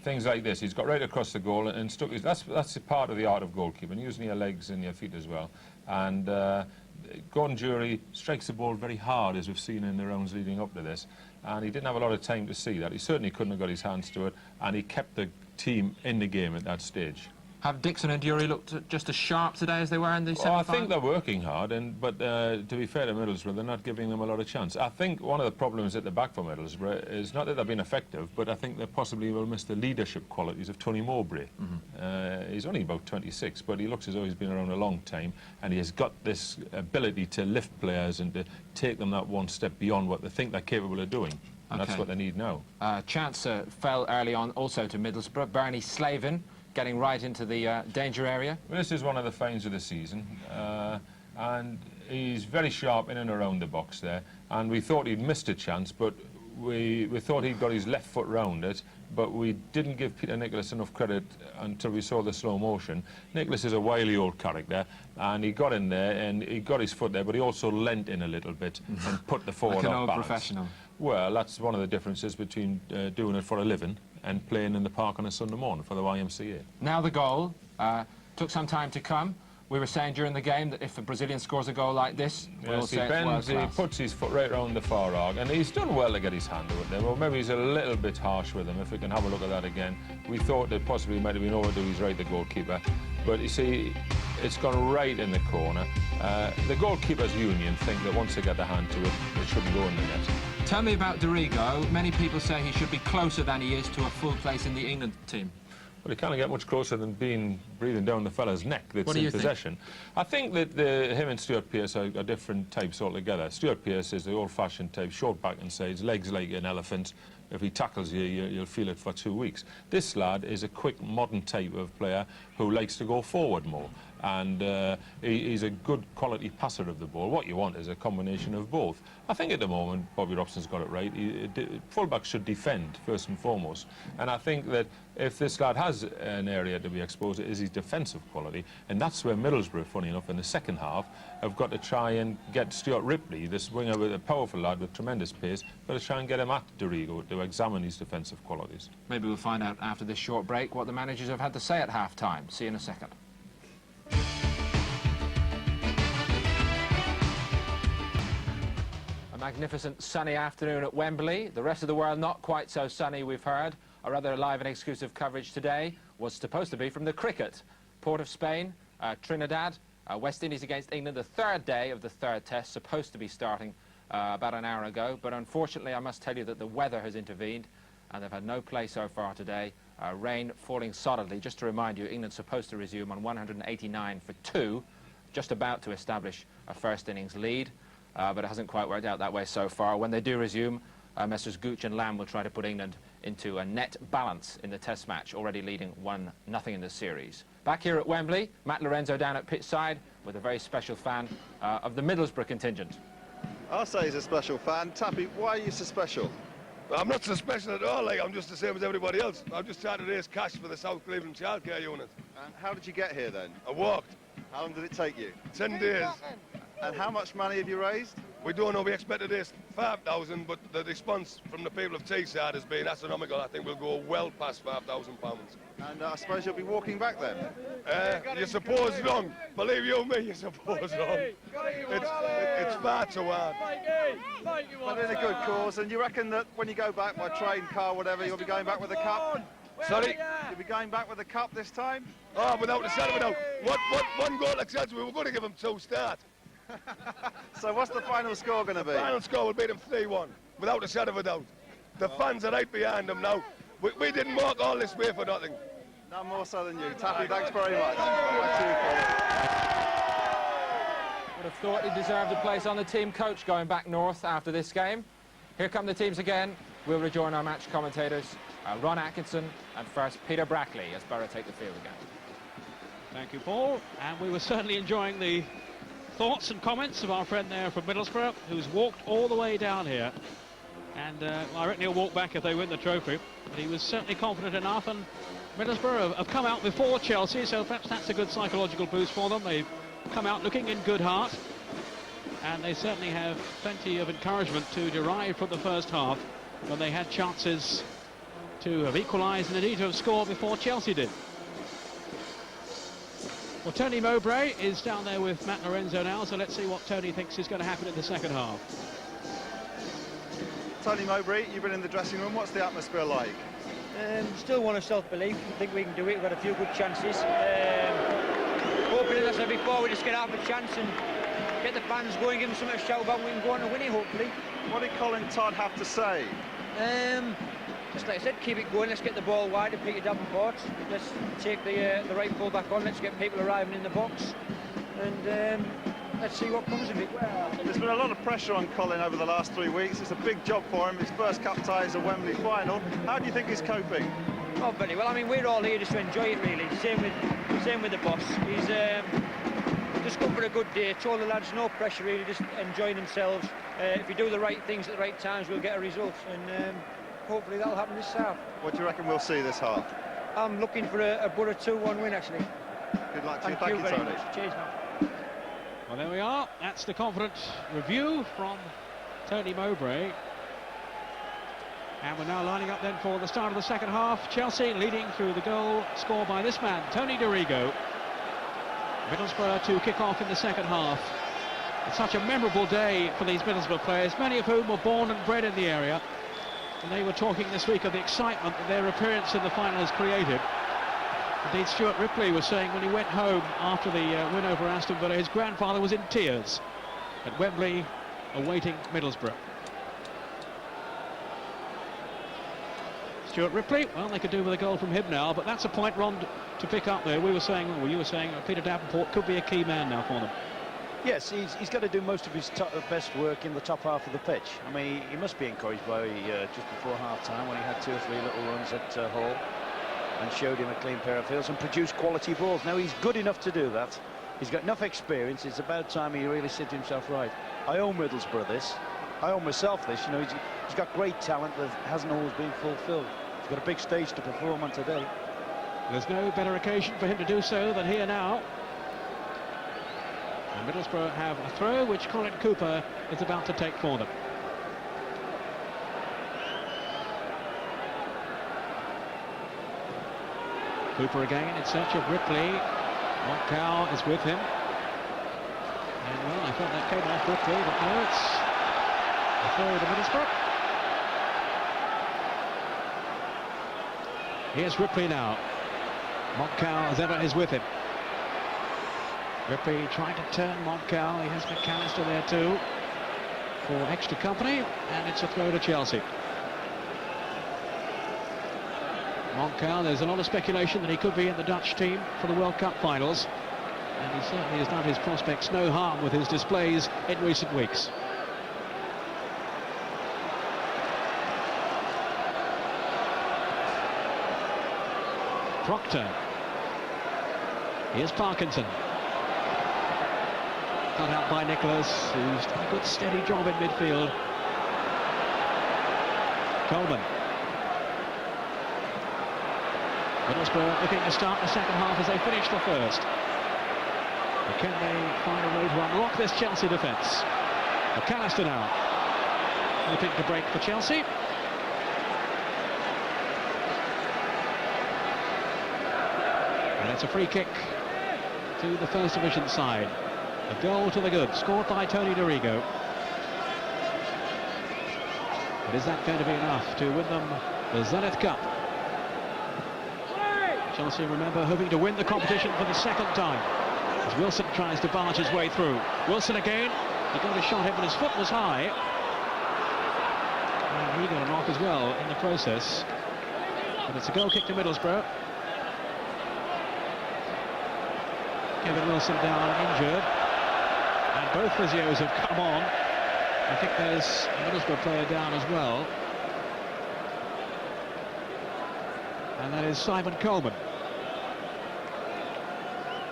things like this. He's got right across the goal and stuck his... That's a part of the art of goalkeeping, using your legs and your feet as well. And Gordon Jury strikes the ball very hard, as we've seen in the rounds leading up to this, and he didn't have a lot of time to see that. He certainly couldn't have got his hands to it, and he kept the team in the game at that stage.
Have Dixon and Dury looked just as sharp today as they were in the
Well, I
semi-final?
think they're working hard, but to be fair to Middlesbrough, they're not giving them a lot of chance. I think one of the problems at the back for Middlesbrough is not that they've been effective, but I think they possibly will miss the leadership qualities of Tony Mowbray. He's only about 26, but he looks as though he's been around a long time, and he has got this ability to lift players and to take them that one step beyond what they think they're capable of doing. And that's what they need now.
Chance fell early on also to Middlesbrough. Bernie Slavin getting right into the danger area.
Well, this is one of the finds of the season, and he's very sharp in and around the box there, and we thought he'd missed a chance, but we thought he'd got his left foot round it, but we didn't give Peter Nicholas enough credit until we saw the slow motion. Nicholas is a wily old character, and he got in there and he got his foot there, but he also leant in a little bit and put the forward
like an
off
old
balance.
professional.
Well, that's one of the differences between doing it for a living and playing in the park on a Sunday morning for the YMCA.
Now the goal took some time to come. We were saying during the game that if a Brazilian scores a goal like this, we'll
Yes, he
say it's
bends, he
world-class.
puts his foot right round the far arc, and he's done well to get his hand to it there. Well, maybe he's a little bit harsh with him. If we can have a look at that again, we thought that possibly he might have been over to his right, the goalkeeper, but you see, it's gone right in the corner. The goalkeepers' union think that once they get the hand to it, it shouldn't go in the net.
Tell me about Dorigo. Many people say he should be closer than he is to a full place in the England team.
Well, he can't get much closer than breathing down the fella's neck that's in possession. I think that him and Stuart Pearce are different types altogether. Stuart Pearce is the old-fashioned type, short back and sides, legs like an elephant. If he tackles you, you'll feel it for 2 weeks. This lad is a quick, modern type of player who likes to go forward more. And he's a good quality passer of the ball. What you want is a combination of both. I think at the moment, Bobby Robson's got it right. Fullbacks should defend, first and foremost. And I think that if this lad has an area to be exposed, it is his defensive quality. And that's where Middlesbrough, funny enough, in the second half, have got to try and get Stuart Ripley, this winger with a powerful lad with tremendous pace, got to try and get him at Dorigo to examine his defensive qualities.
Maybe we'll find out after this short break what the managers have had to say at half-time. See you in a second. A magnificent sunny afternoon at Wembley. The rest of the world not quite so sunny, we've heard. Our other live and exclusive coverage today was supposed to be from the cricket. Port of Spain, Trinidad, West Indies against England, the third day of the third test, supposed to be starting about an hour ago. But unfortunately, I must tell you that the weather has intervened and they've had no play so far today. Rain falling solidly. Just to remind you, England's supposed to resume on 189 for 2, just about to establish a first innings lead. But it hasn't quite worked out that way so far. When they do resume, Messrs Gooch and Lamb will try to put England into a net balance in the test match, already leading 1-0 in the series. Back here at Wembley, Matt Lorenzo down at pitch side with a very special fan of the Middlesbrough contingent.
I'll say he's a special fan. Tappy, why are you so special?
I'm not so special at all, I'm just the same as everybody else. I'm just trying to raise cash for the South Cleveland childcare unit.
And how did you get here then?
I walked.
How long did it take you?
10 days.
And how much money have you raised?
We don't know, we expected this 5,000, but the response from the people of Teesside has been astronomical. I think we'll go well past £5,000.
And I suppose you'll be walking back then?
You suppose wrong. Believe you me, you suppose wrong. It's far too hard.
But in a good cause, and you reckon that when you go back by train, car, whatever, you'll be going back with a cup?
Sorry?
You'll be going back with a cup this time?
Oh, without a shadow of a doubt. One goal excels, we were going to give them 2 start.
So what's the final score going to be?
The final score will beat them 3-1, without a shadow of a doubt. The fans are right behind them now. We didn't walk all this way for nothing.
None more so than you. Tappy, thanks very much.
Would have thought he deserved a place on the team coach going back north after this game. Here come the teams again. We'll rejoin our match commentators, Ron Atkinson and first Peter Brackley as Borough take the field again.
Thank you, Paul. And we were certainly enjoying the thoughts and comments of our friend there from Middlesbrough, who's walked all the way down here And I reckon he'll walk back if they win the trophy. But he was certainly confident enough, and Middlesbrough have come out before Chelsea, so perhaps that's a good psychological boost for them. They've come out looking in good heart, and they certainly have plenty of encouragement to derive from the first half, when they had chances to have equalised and indeed to have scored before Chelsea did. Well, Tony Mowbray is down there with Matt Lorenzo now, so let's see what Tony thinks is going to happen in the second half.
Tony Mowbray, you've been in the dressing room. What's the atmosphere like?
Still one of self-belief. I think we can do it. We've got a few good chances. Hoping, as I said before, we just get out of a chance and get the fans going, give them something to shout about, and we can go on and win it, hopefully.
What did Colin Todd have to say?
Just like I said, keep it going. Let's get the ball wide and Peter Davenport. Let's take the right full back on. Let's get people arriving in the box, and let's see what comes of it.
There's been a lot of pressure on Colin over the last 3 weeks. It's a big job for him. His first cup tie is a Wembley final. How do you think he's coping?
Oh, very well. I mean, we're all here just to enjoy it, really. Same with the boss. He's just come for a good day. Told the lads no pressure, really, just enjoying themselves. If we do the right things at the right times, we'll get a result, and hopefully that'll happen this half.
What do you reckon we'll see this half?
I'm looking for a Borough 2-1 win, actually.
Good luck to you.
Thank you very
Tony.
much. Cheers, man.
Well, there we are. That's the confident review from Tony Mowbray. And we're now lining up then for the start of the second half. Chelsea leading through the goal scored by this man, Tony Dorigo. Middlesbrough to kick off in the second half. It's such a memorable day for these Middlesbrough players, many of whom were born and bred in the area. And they were talking this week of the excitement that their appearance in the final has created. Indeed, Stuart Ripley was saying when he went home after the win over Aston Villa, his grandfather was in tears at Wembley awaiting Middlesbrough. Stuart Ripley, well, they could do with a goal from him now, but that's a point, Ron, to pick up there. We were saying, well, you were saying Peter Davenport could be a key man now for them.
Yes, he's got to do most of his best work in the top half of the pitch. I mean, he must be encouraged by just before half-time when he had 2 or 3 little runs at Hull and showed him a clean pair of heels and produced quality balls. Now, he's good enough to do that. He's got enough experience. It's about time he really set himself right. I owe Middlesbrough this. I owe myself this. You know, he's got great talent that hasn't always been fulfilled. He's got a big stage to perform on today.
There's no better occasion for him to do so than here now. And Middlesbrough have a throw which Colin Cooper is about to take for them. Cooper again in search of Ripley. Montcow is with him. And well, I thought that came off Ripley, but no, it's a throw to Middlesbrough. Here's Ripley now. Montcow, as ever, is with him. Ripley trying to turn Montcow. He has McAllister there too for extra company, and it's a throw to Chelsea. Montcow, there's a lot of speculation that he could be in the Dutch team for the World Cup finals, and he certainly has done his prospects no harm with his displays in recent weeks. Proctor. Here's Parkinson. Cut out by Nicholas, who's done a good steady job in midfield. Coleman. Middlesbrough looking to start the second half as they finish the first. But can they find a way to unlock this Chelsea defence? McAllister now hoping to break for Chelsea. And it's a free kick to the First Division side. A goal to the good, scored by Tony Dorigo. But is that going to be enough to win them the Zenith Cup? Chelsea, remember, hoping to win the competition for the second time. As Wilson tries to barge his way through. Wilson again, he got a shot in, but his foot was high. And he got a knock as well in the process. But it's a goal kick to Middlesbrough. Kevin Wilson down injured. And both physios have come on. I think there's a Middlesbrough player down as well. And that is Simon Coleman.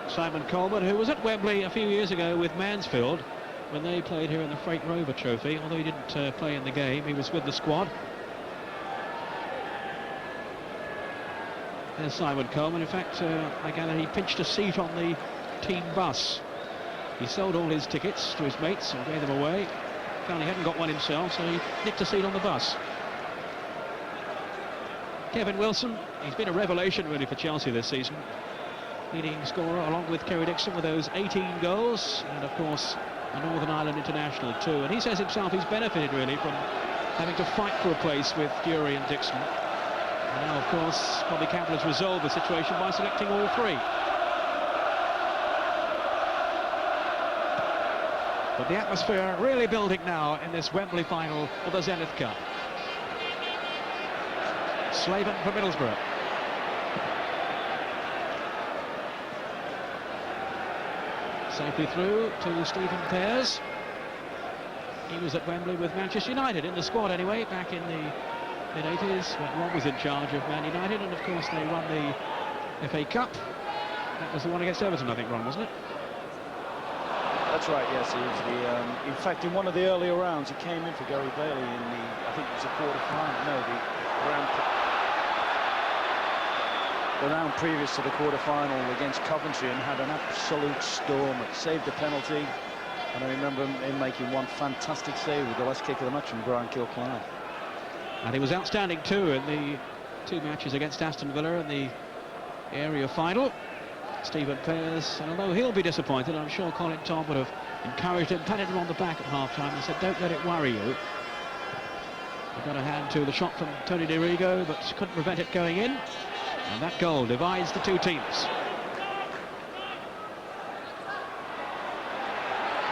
Simon Coleman, who was at Wembley a few years ago with Mansfield, when they played here in the Freight Rover Trophy, although he didn't play in the game. He was with the squad. There's Simon Coleman. In fact, I gather he pinched a seat on the team bus. He sold all his tickets to his mates and gave them away. Found he hadn't got one himself, so he nicked a seat on the bus. Kevin Wilson, he's been a revelation really for Chelsea this season. Leading scorer along with Kerry Dixon with those 18 goals, and of course a Northern Ireland international too. And he says himself he's benefited really from having to fight for a place with Dury and Dixon. And now, of course, Bobby Campbell has resolved the situation by selecting all three. But the atmosphere really building now in this Wembley final for the Zenith Cup. Slaven for Middlesbrough. Safely through to Stephen Pears. He was at Wembley with Manchester United, in the squad anyway, back in the mid-80s, when Ron was in charge of Man United, and of course they won the FA Cup. That was the one against Everton, I think, Ron, wasn't it?
That's right, yes. He was the, in fact, in one of the earlier rounds, he came in for Gary Bailey in the, I think it was a quarter-final, no, the round previous to the quarter-final against Coventry, and had an absolute storm. It saved a penalty, and I remember him making one fantastic save with the last kick of the match from Brian Kilcline.
And he was outstanding too in the two matches against Aston Villa in the area final. Stephen Pears, and although he'll be disappointed, I'm sure Colin Todd would have encouraged him, patted him on the back at half-time and said, don't let it worry you. He got a hand to the shot from Tony DeRigo, but couldn't prevent it going in. And that goal divides the two teams.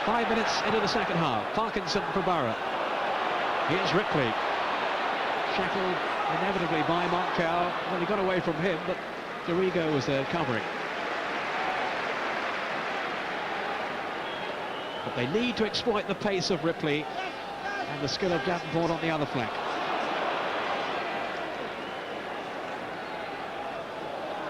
5 minutes into the second half. Parkinson for Borough. Here's Ripley. Shackled inevitably by Markel. Well, he got away from him, but DeRigo was there covering. But they need to exploit the pace of Ripley and the skill of Davenport on the other flank.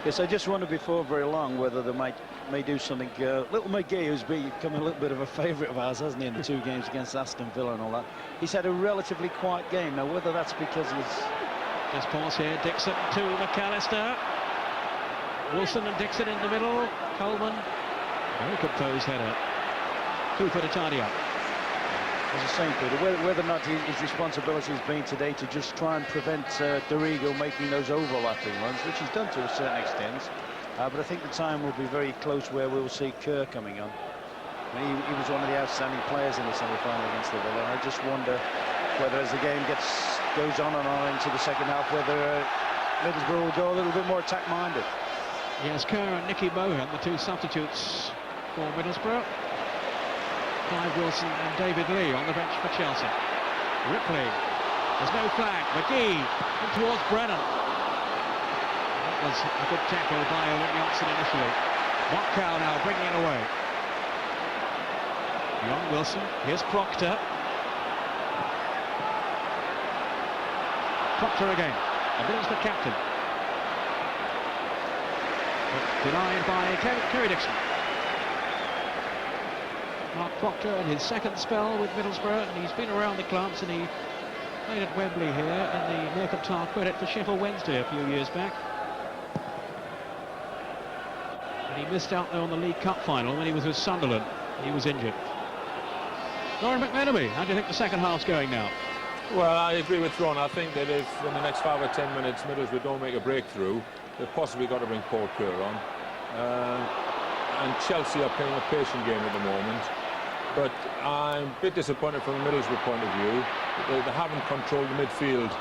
Yes, I just wondered before very long whether they may do something. Little McGee, who's become a little bit of a favourite of ours, hasn't he, in the two games against Aston Villa and all that. He's had a relatively quiet game. Now, whether that's because he's...
Just pause here. Dixon to McAllister. Wilson and Dixon in the middle. Coleman. Very composed header. Cooper to tidy up.
As I say, Peter, whether or not his responsibility has been today to just try and prevent DeRigo making those overlapping runs, which he's done to a certain extent. But I think the time will be very close where we will see Kerr coming on. I mean, he was one of the outstanding players in the semi-final against the Villa. I just wonder whether, as the game goes on and on into the second half, whether Middlesbrough will go a little bit more attack-minded.
Yes, Kerr and Nicky Mohan, the two substitutes for Middlesbrough. Clive Wilson and David Lee on the bench for Chelsea. Ripley, there's no flag. McGee in towards Brennan. That was a good tackle by Owen Johnson initially. Markel now bringing it away. Young Wilson, here's Proctor. Proctor again, a Middlesbrough captain. But denied by Kerry Dixon. Mark Proctor in his second spell with Middlesbrough, and he's been around the clubs, and he played at Wembley here in the Mercantile Credit for Sheffield Wednesday a few years back. And he missed out there on the League Cup final when he was with Sunderland. He was injured. Lauren McMenemy, how do you think the second half's going now?
Well, I agree with Ron. I think that if in the next 5 or 10 minutes Middlesbrough don't make a breakthrough, they've possibly got to bring Paul Kerr on. And Chelsea are playing a patient game at the moment. But I'm a bit disappointed from a Middlesbrough point of view. They haven't controlled the midfield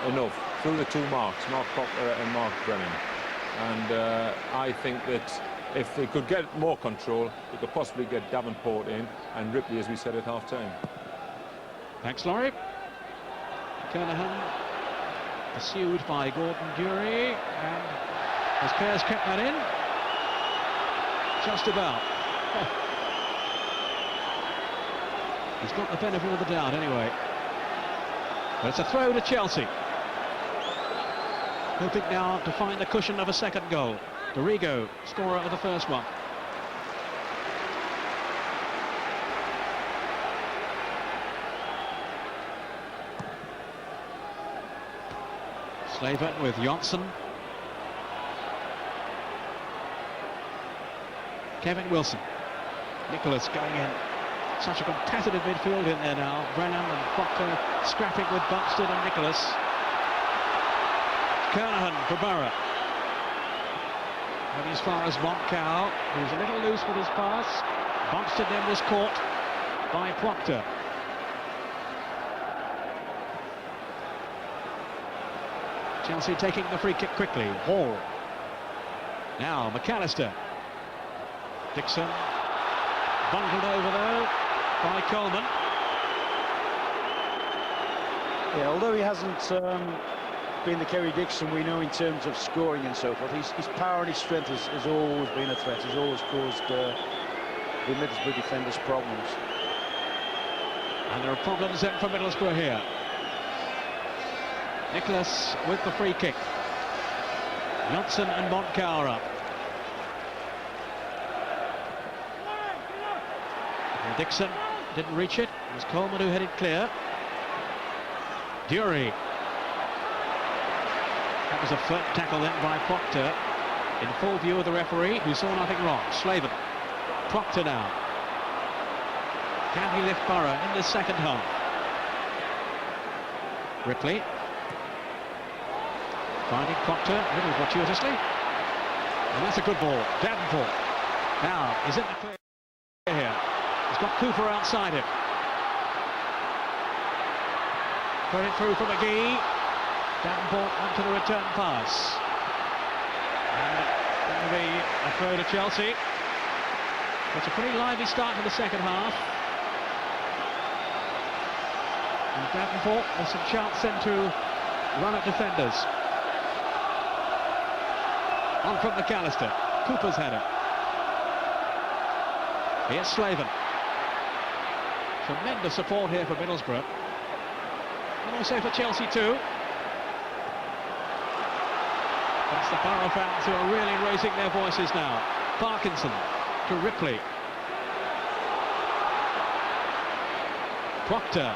enough through the two marks, Mark Proctor and Mark Brennan. And I think that if they could get more control, they could possibly get Davenport in and Ripley, as we said at half-time.
Thanks, Laurie. Kernahan pursued by Gordon Dury, and has Pears kept that in? Just about. He's got the benefit of the doubt anyway. But it's a throw to Chelsea. Hoping now to find the cushion of a second goal. DeRigo, scorer of the first one. Slaven with Johnson. Kevin Wilson. Nicholas going in. Such a competitive midfield in there now. Brennan and Proctor scrapping with Buxton and Nicholas. Kernahan for Borough. And as far as Montcow, who's a little loose with his pass. Buxton then was caught by Proctor. Chelsea taking the free kick quickly. Hall. Now McAllister. Dixon. Bundled over though by Coleman.
Yeah, although he hasn't been the Kerry Dixon we know in terms of scoring and so forth, his power and his strength has always been a threat. He's always caused the Middlesbrough defenders problems.
And there are problems then for Middlesbrough here. Nicholas with the free kick. Johnson and Montcow are up. And Dixon didn't reach it. It was Coleman who headed clear. Dury. That was a firm tackle then by Proctor in full view of the referee, who saw nothing wrong. Slaven. Proctor now. Can he lift Borough in the second half? Ripley. Finding Proctor a little fortuitously. And that's a good ball. Davenport. Now, he's in the clear here. He's got Cooper outside him. Put it through for McGee. Davenport onto the return pass. And that will be a throw to Chelsea. It's a pretty lively start to the second half. And Davenport has some chance then to run at defenders. On from McAllister. Cooper's had it. Here's Slaven. Tremendous support here for Middlesbrough. And also for Chelsea too. That's the Borough fans who are really raising their voices now. Parkinson to Ripley. Proctor.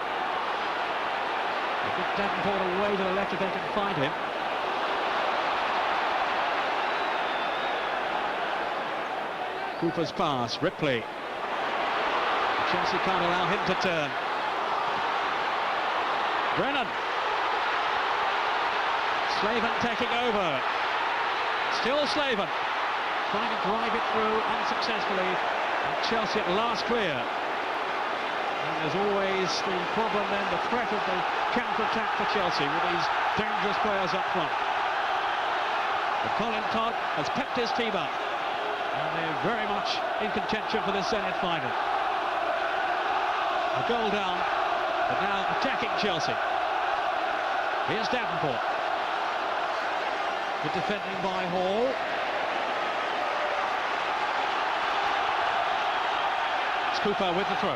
Davenport away to the left if they can find him. Cooper's pass, Ripley. Chelsea can't allow him to turn. Brennan. Slaven taking over. Still Slaven. Trying to drive it through unsuccessfully. And Chelsea at last clear. And there's always the problem then, the threat of the counter-attack for Chelsea with these dangerous players up front. But Colin Todd has kept his team up. And they're very much in contention for this Zenit final. A goal down, but now attacking Chelsea. Here's Davenport. Good defending by Hall. It's Cooper with the throw.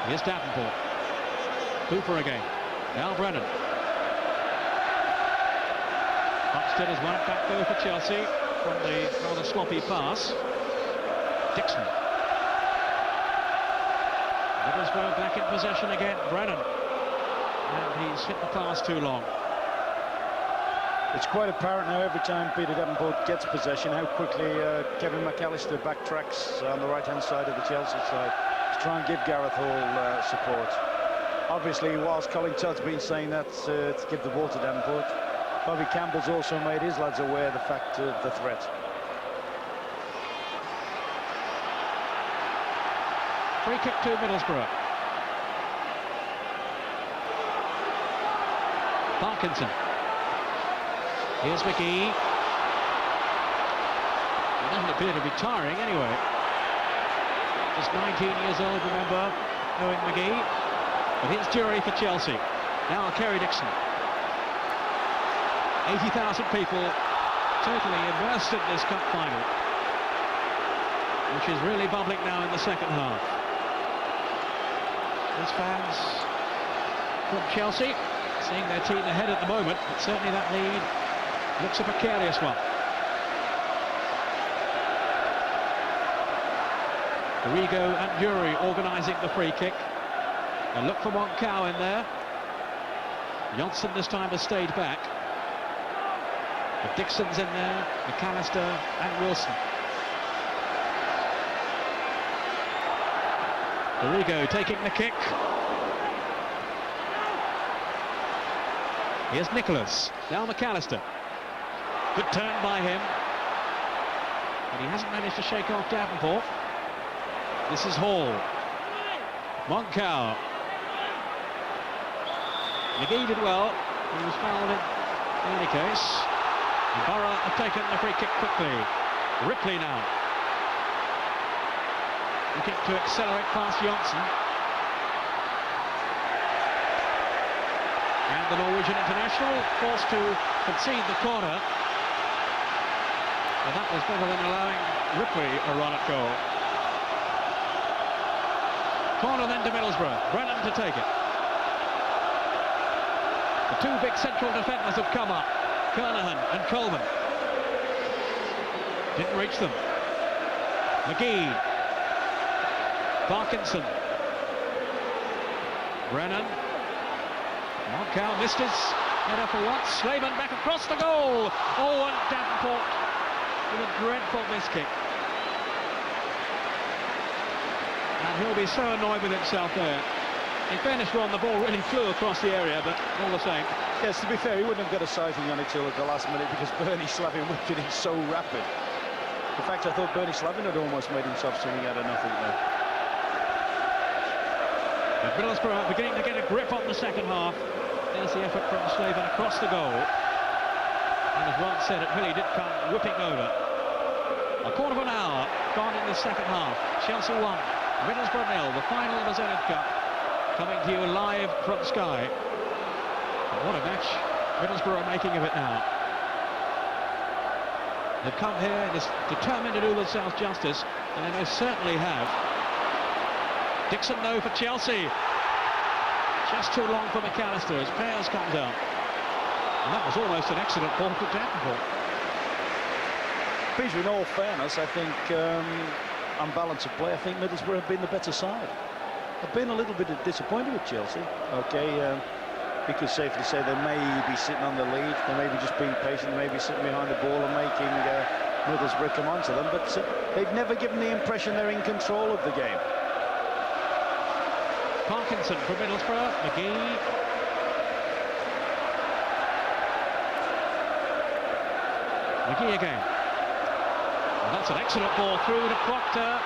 Here's Davenport. Cooper again. Now Brennan. Buxton has won it back though for Chelsea from the rather sloppy pass. Dixon. Middlesbrough back in possession again. Brennan. And he's hit the pass too long.
It's quite apparent now every time Peter Davenport gets possession how quickly Kevin McAllister backtracks on the right-hand side of the Chelsea side to try and give Gareth Hall support. Obviously, whilst Colin Todd's been saying that to give the ball to Davenport, Bobby Campbell's also made his lads aware of the fact of the threat.
Free kick to Middlesbrough. Parkinson. Here's McGee. He doesn't appear to be tiring anyway. Just 19 years old, remember, knowing McGee. But here's Dury for Chelsea. Now Kerry Dixon. 80,000 people totally immersed in this cup final, which is really bubbling now in the second half. These fans from Chelsea seeing their team ahead at the moment, but certainly that lead looks a precarious one. Arrigo and Dury organising the free kick. And look for Montcow in there. Johnson this time has stayed back. But Dixon's in there, McAllister and Wilson. Dorigo taking the kick. Here's Nicholas, now McAllister. Good turn by him. But he hasn't managed to shake off Davenport. This is Hall. Moncau. McGee did well. He was fouled in any case. And Borough have taken the free kick quickly. Ripley now. Looking to accelerate past Johnson. And the Norwegian international forced to concede the corner. And that was better than allowing Ripley a run at goal. Corner then to Middlesbrough. Brennan to take it. The two big central defenders have come up. Kernahan and Coleman. Didn't reach them. McGee. Parkinson. Brennan. Moncau missed his header for once. Slayman back across the goal. Oh, and Davenport with a dreadful miss kick. And he'll be so annoyed with himself there. In fairness, Ron, the ball really flew across the area, but all the same.
Yes, to be fair, he wouldn't have got a sighting on it till at the last minute because Bernie Slavin whipped it in so rapid. In fact, I thought Bernie Slavin had almost made himself something out of nothing there.
But Middlesbrough are beginning to get a grip on the second half. There's the effort from Slavin across the goal. And as Ron said, it really did come whipping over. A quarter of an hour gone in the second half. Chelsea 1, Middlesbrough 0, the final of the Zenith Cup. Coming to you live from Sky. And what a match Middlesbrough are making of it now. They've come here and is determined to do themselves justice, and they most certainly have. Dixon though for Chelsea. Just too long for McAllister as Pears comes down. And that was almost an excellent ball to Davenport.
Peter, in all fairness, I think on balance of play, I think Middlesbrough have been the better side. I've been a little bit disappointed with Chelsea. Okay, we could safely say they may be sitting on the lead, they may be just being patient, they may be sitting behind the ball and making Middlesbrough come onto them, but they've never given the impression they're in control of the game.
Parkinson for Middlesbrough, McGee. McGee again. Well, that's an excellent ball through to Proctor.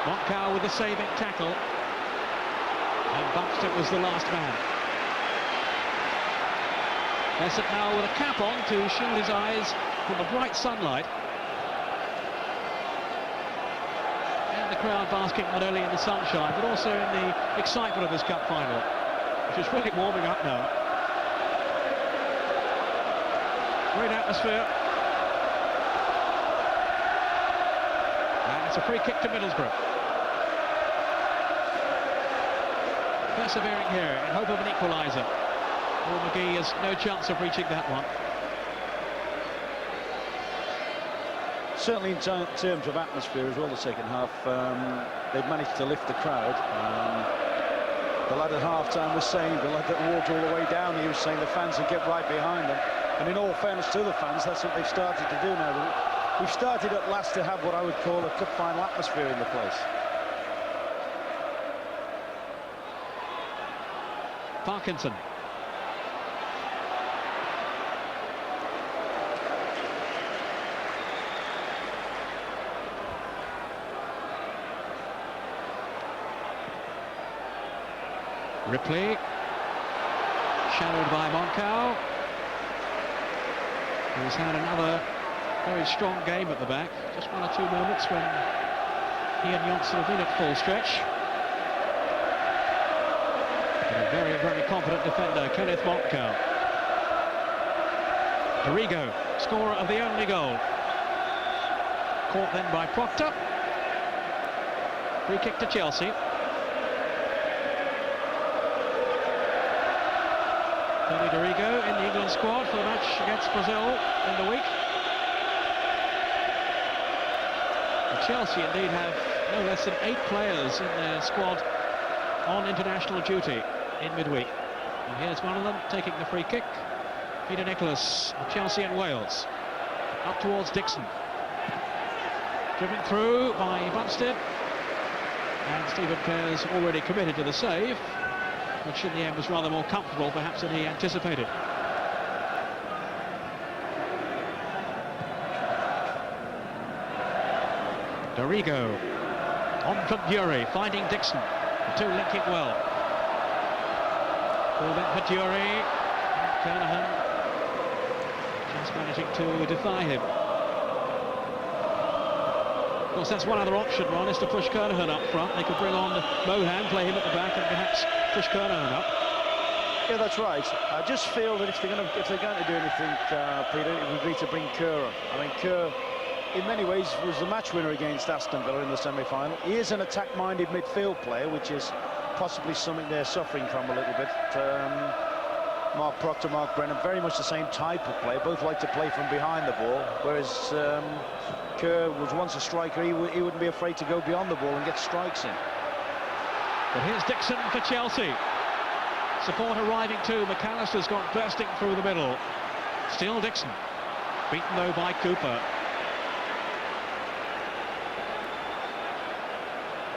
Moncau with the saving tackle. And Buxton was the last man. Bessett now with a cap on to shield his eyes from the bright sunlight. And the crowd basking not only in the sunshine, but also in the excitement of this cup final, which is really warming up now. Great atmosphere. And it's a free kick to Middlesbrough. Persevering here in hope of an equaliser. Paul McGee has no chance of reaching that one.
Certainly in terms of atmosphere as well, the second half, they've managed to lift the crowd. The lad at half-time was saying, the lad that walked all the way down, he was saying the fans would get right behind them. And in all fairness to the fans, that's what they've started to do now. We've started at last to have what I would call a cup final atmosphere in the place.
Parkinson. Ripley. Shadowed by Moncau, who's had another very strong game at the back. Just one or two moments when he and Johnson have been at full stretch. A very, very confident defender, Kenneth Moncau. Dorigo, scorer of the only goal. Caught then by Proctor. Free kick to Chelsea. Tony Dorigo in the England squad for the match against Brazil in the week. And Chelsea indeed have no less than 8 players in their squad on international duty in midweek. And here's one of them taking the free kick. Peter Nicholas of Chelsea and Wales. Up towards Dixon. Driven through by Bumstead. And Stephen Pear's already committed to the save, which in the end was rather more comfortable perhaps than he anticipated. Dorigo on from Dury, finding Dixon. The two linking well. Ball back for Dury. Kernahan just managing to defy him. Of course, that's one other option, Ron, is to push Kernahan up front. They could bring on Mohan, play him at the back, and perhaps push Kernahan up.
Yeah, that's right. I just feel that if they're going to do anything, Peter, it would be to bring Kerr up. I mean, Kerr, in many ways, was the match winner against Aston Villa in the semi-final. He is an attack-minded midfield player, which is possibly something they're suffering from a little bit. Mark Proctor, Mark Brennan, very much the same type of player. Both like to play from behind the ball, whereas Kerr was once a striker. He wouldn't be afraid to go beyond the ball and get strikes in.
But here's Dixon for Chelsea. Support arriving too. McAllister's gone bursting through the middle. Still Dixon. Beaten though by Cooper.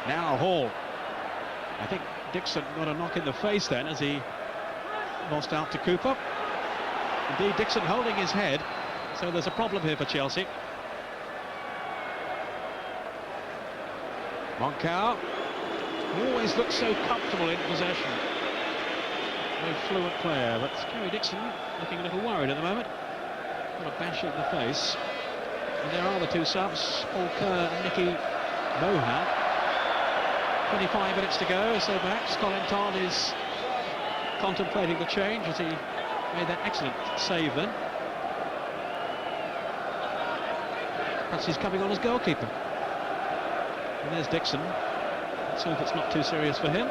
Now Hall. I think Dixon got a knock in the face then as he lost out to Cooper. Indeed, Dixon holding his head, so there's a problem here for Chelsea. Moncau always looks so comfortable in possession. Very fluent player, but Kerry Dixon looking a little worried at the moment. Got a bash in the face. And there are the two subs, Paul Kerr and Nicky Mohan. 25 minutes to go, so perhaps Colin Todd is contemplating the change as he made that excellent save then. Perhaps he's coming on as goalkeeper. And there's Dixon. Let's hope it's not too serious for him.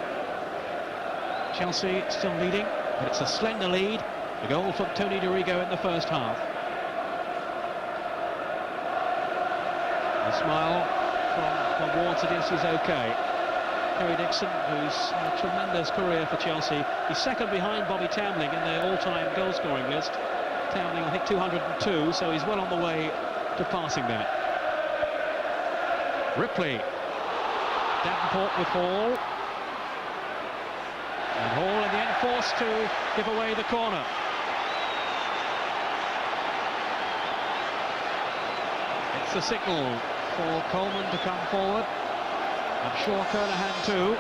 Chelsea still leading, but it's a slender lead. A goal from Tony Dorigo in the first half. A smile from Ward suggests he's okay. Kerry Dixon, who's had a tremendous career for Chelsea. He's second behind Bobby Tambling in their all-time goal-scoring list. Tambling, I think, 202, so he's well on the way to passing that. Ripley. Davenport with Hall. And Hall in the end forced to give away the corner. It's a signal for Coleman to come forward. I'm sure Kernahan too,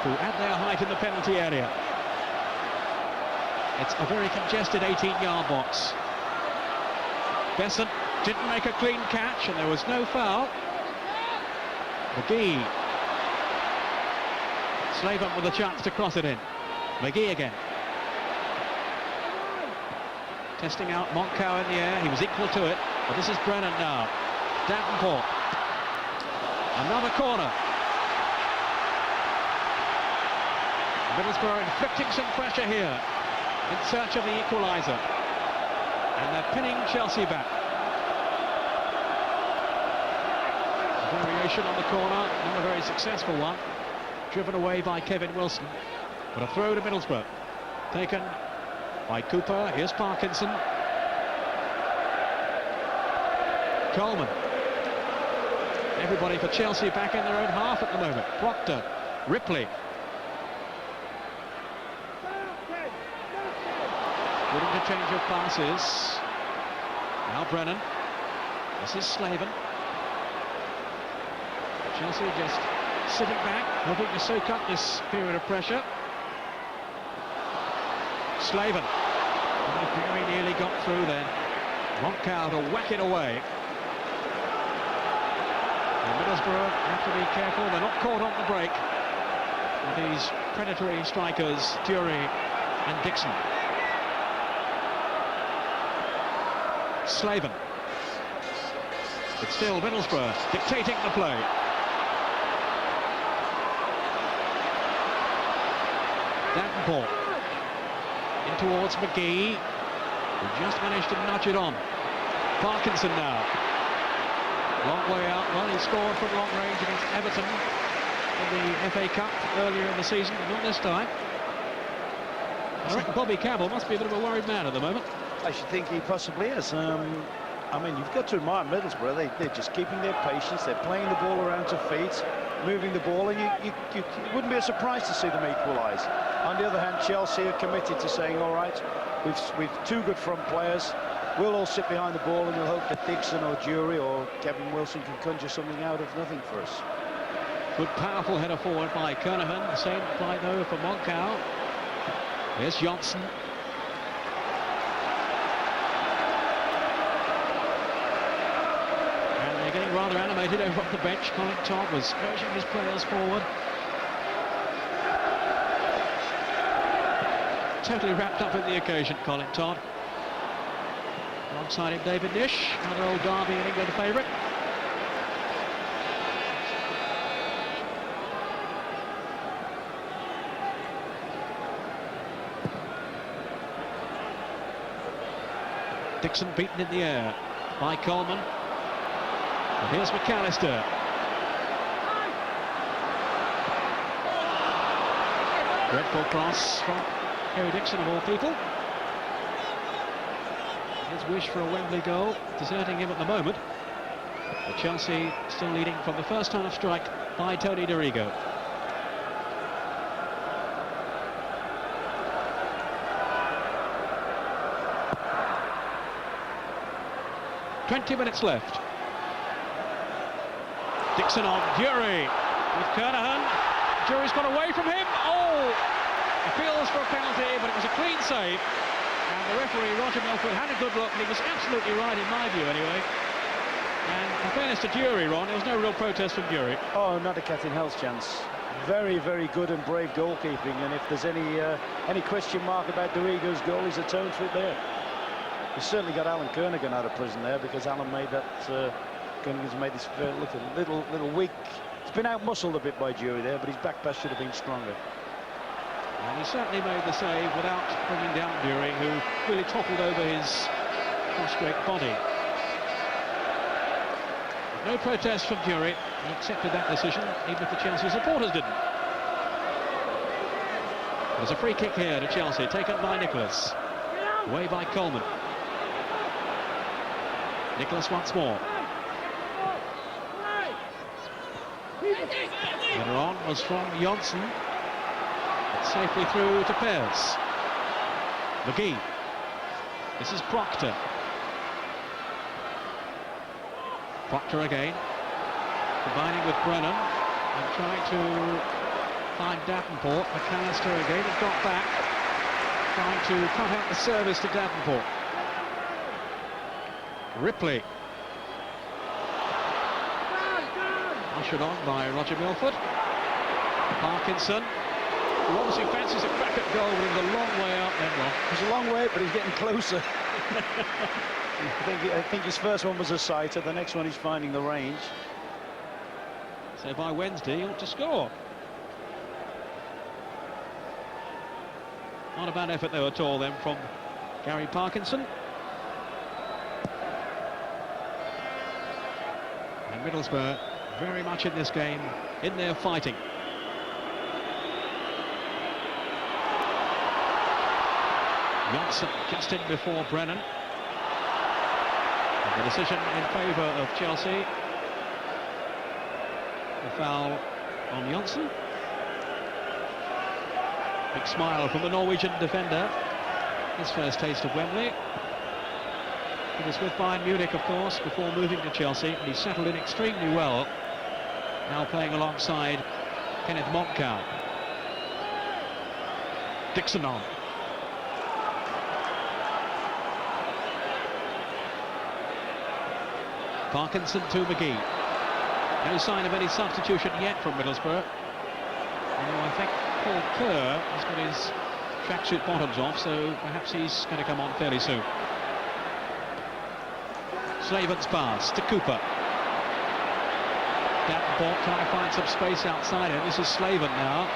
who add their height in the penalty area. It's a very congested 18-yard box. Besant didn't make a clean catch and there was no foul. McGee. Slaven with a chance to cross it in. McGee again. Testing out Moncau in the air, he was equal to it, but this is Brennan now. Davenport. Another corner. Middlesbrough inflicting some pressure here in search of the equaliser. And they're pinning Chelsea back. A variation on the corner, not a very successful one. Driven away by Kevin Wilson. But a throw to Middlesbrough. Taken by Cooper. Here's Parkinson. Coleman. Everybody for Chelsea back in their own half at the moment. Proctor. Ripley. Good interchange of passes. Now Brennan. This is Slaven. Chelsea just sitting back, hoping to soak up this period of pressure. Slaven. Very nearly got through then. Moncau to whack it away. And Middlesbrough have to be careful. They're not caught on the break with these predatory strikers, Dury and Dixon. Slaven. But still Middlesbrough dictating the play. Davenport in towards McGee, who just managed to nudge it on. Parkinson now. Long way out. Well, he scored from long range against Everton in the FA Cup earlier in the season, but not this time. I reckon Bobby Campbell must be a bit of a worried man at the moment.
I should think he possibly is. I mean, you've got to admire Middlesbrough. They're just keeping their patience. They're playing the ball around to feet, moving the ball, and it wouldn't be a surprise to see them equalise. On the other hand, Chelsea are committed to saying, all right, we've two good front players. We'll all sit behind the ball and we'll hope that Dixon or Jury or Kevin Wilson can conjure something out of nothing for us.
Good, powerful header forward by Kernahan. The same applied, though, for Moncau. Here's Johnson. And they're getting rather animated over on the bench. Colin Todd was urging his players forward. Totally wrapped up in the occasion, Colin Todd. Alongside him, David Nish, another old Derby and England favourite. Dixon beaten in the air by Coleman. And here's McAllister. Dreadful cross from Harry Dixon, of all people. His wish for a Wembley goal, deserting him at the moment. But Chelsea still leading from the first half strike by Tony Dorigo. "20 minutes left. Dixon on Jury with Kernahan. Jury's got away from him. Oh! Appeals for a penalty, but it was a clean save. And the referee, Roger Milford, had a good look, and he was absolutely right, in my view, anyway. And in fairness to Jury, Ron, there was no real protest from Jury.
Oh, not a cat in hell's chance. Very, very good and brave goalkeeping. And if there's any question mark about Dorigo's goal, he's atoned for it there. He's certainly got Alan Kernigan out of prison there, because Alan made that. Kernigan's made this little weak. He's been out-muscled a bit by Jury there, but his back pass should have been stronger.
And he certainly made the save without bringing down Jury, who really toppled over his prostrate body. No protest from Jury. He accepted that decision, even if the Chelsea supporters didn't. There's a free kick here to Chelsea, taken by Nicholas. Away by Coleman. Nicholas once more. Header on was from Johnson. Safely through to Pears. McGee. This is Proctor. Proctor again, combining with Brennan and trying to find Davenport. McAllister again has got back, trying to cut out the service to Davenport. Ripley. Ushered on by Roger Milford. Parkinson, who obviously fancies a crack at goal, but he's a long way out then, Ron.
He's a long way, but he's getting closer. I think his first one was a sighter, the next one he's finding the range.
So by Wednesday, he ought to score. Not a bad effort, though, at all, then, from Gary Parkinson. And Middlesbrough very much in this game, in there fighting. Johnson just in before Brennan. And the decision in favour of Chelsea. The foul on Johnson. Big smile from the Norwegian defender. His first taste of Wembley. He was with Bayern Munich, of course, before moving to Chelsea, and he settled in extremely well. Now playing alongside Kenneth Moncau. Dixon on. Parkinson to McGee. No sign of any substitution yet from Middlesbrough. Although I think Paul Kerr has got his tracksuit bottoms off, so perhaps he's going to come on fairly soon. Slaven's pass to Cooper. Davenport trying to find some space outside him. This is Slaven now.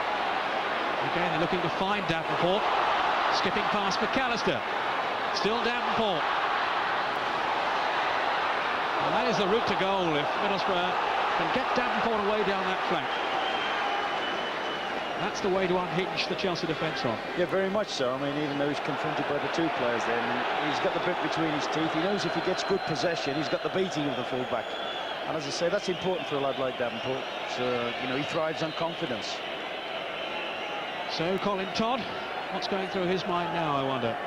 Again, they're looking to find Davenport. Skipping past McAllister. Still Davenport. And that is the route to goal if Middlesbrough can get Davenport away down that flank. That's the way to unhinge the Chelsea defence, Ron.
Yeah, very much so. I mean, even though he's confronted by the two players there, he's got the bit between his teeth. He knows if he gets good possession, he's got the beating of the full-back. And as I say, that's important for a lad like Davenport. So, you know, he thrives on confidence.
So, Colin Todd, what's going through his mind now, I wonder?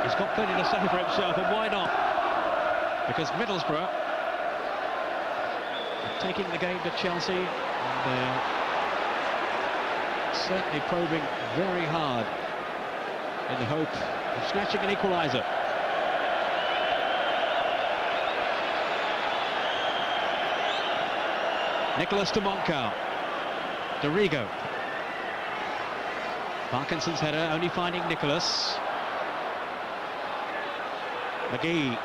He's got plenty to say for himself, and why not? Because Middlesbrough are taking the game to Chelsea, and they're certainly probing very hard in the hope of snatching an equaliser. Nicholas to Moncau. Dorigo. Parkinson's header only finding Nicholas. McGee.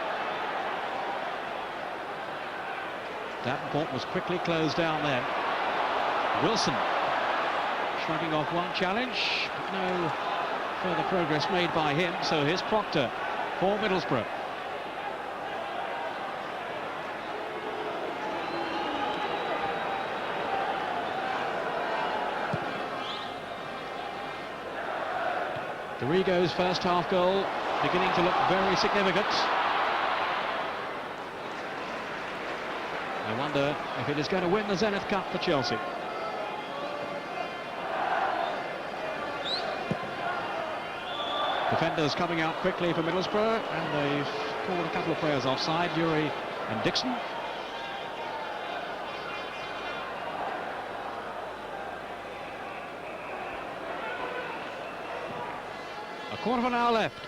Davenport was quickly closed down then. Wilson shrugging off one challenge, but no further progress made by him, so here's Proctor for Middlesbrough. Dorigo's first half goal beginning to look very significant. I wonder if it is going to win the Zenith Cup for Chelsea. Defenders coming out quickly for Middlesbrough, and they've called a couple of players offside, Urie and Dixon. A quarter of an hour left.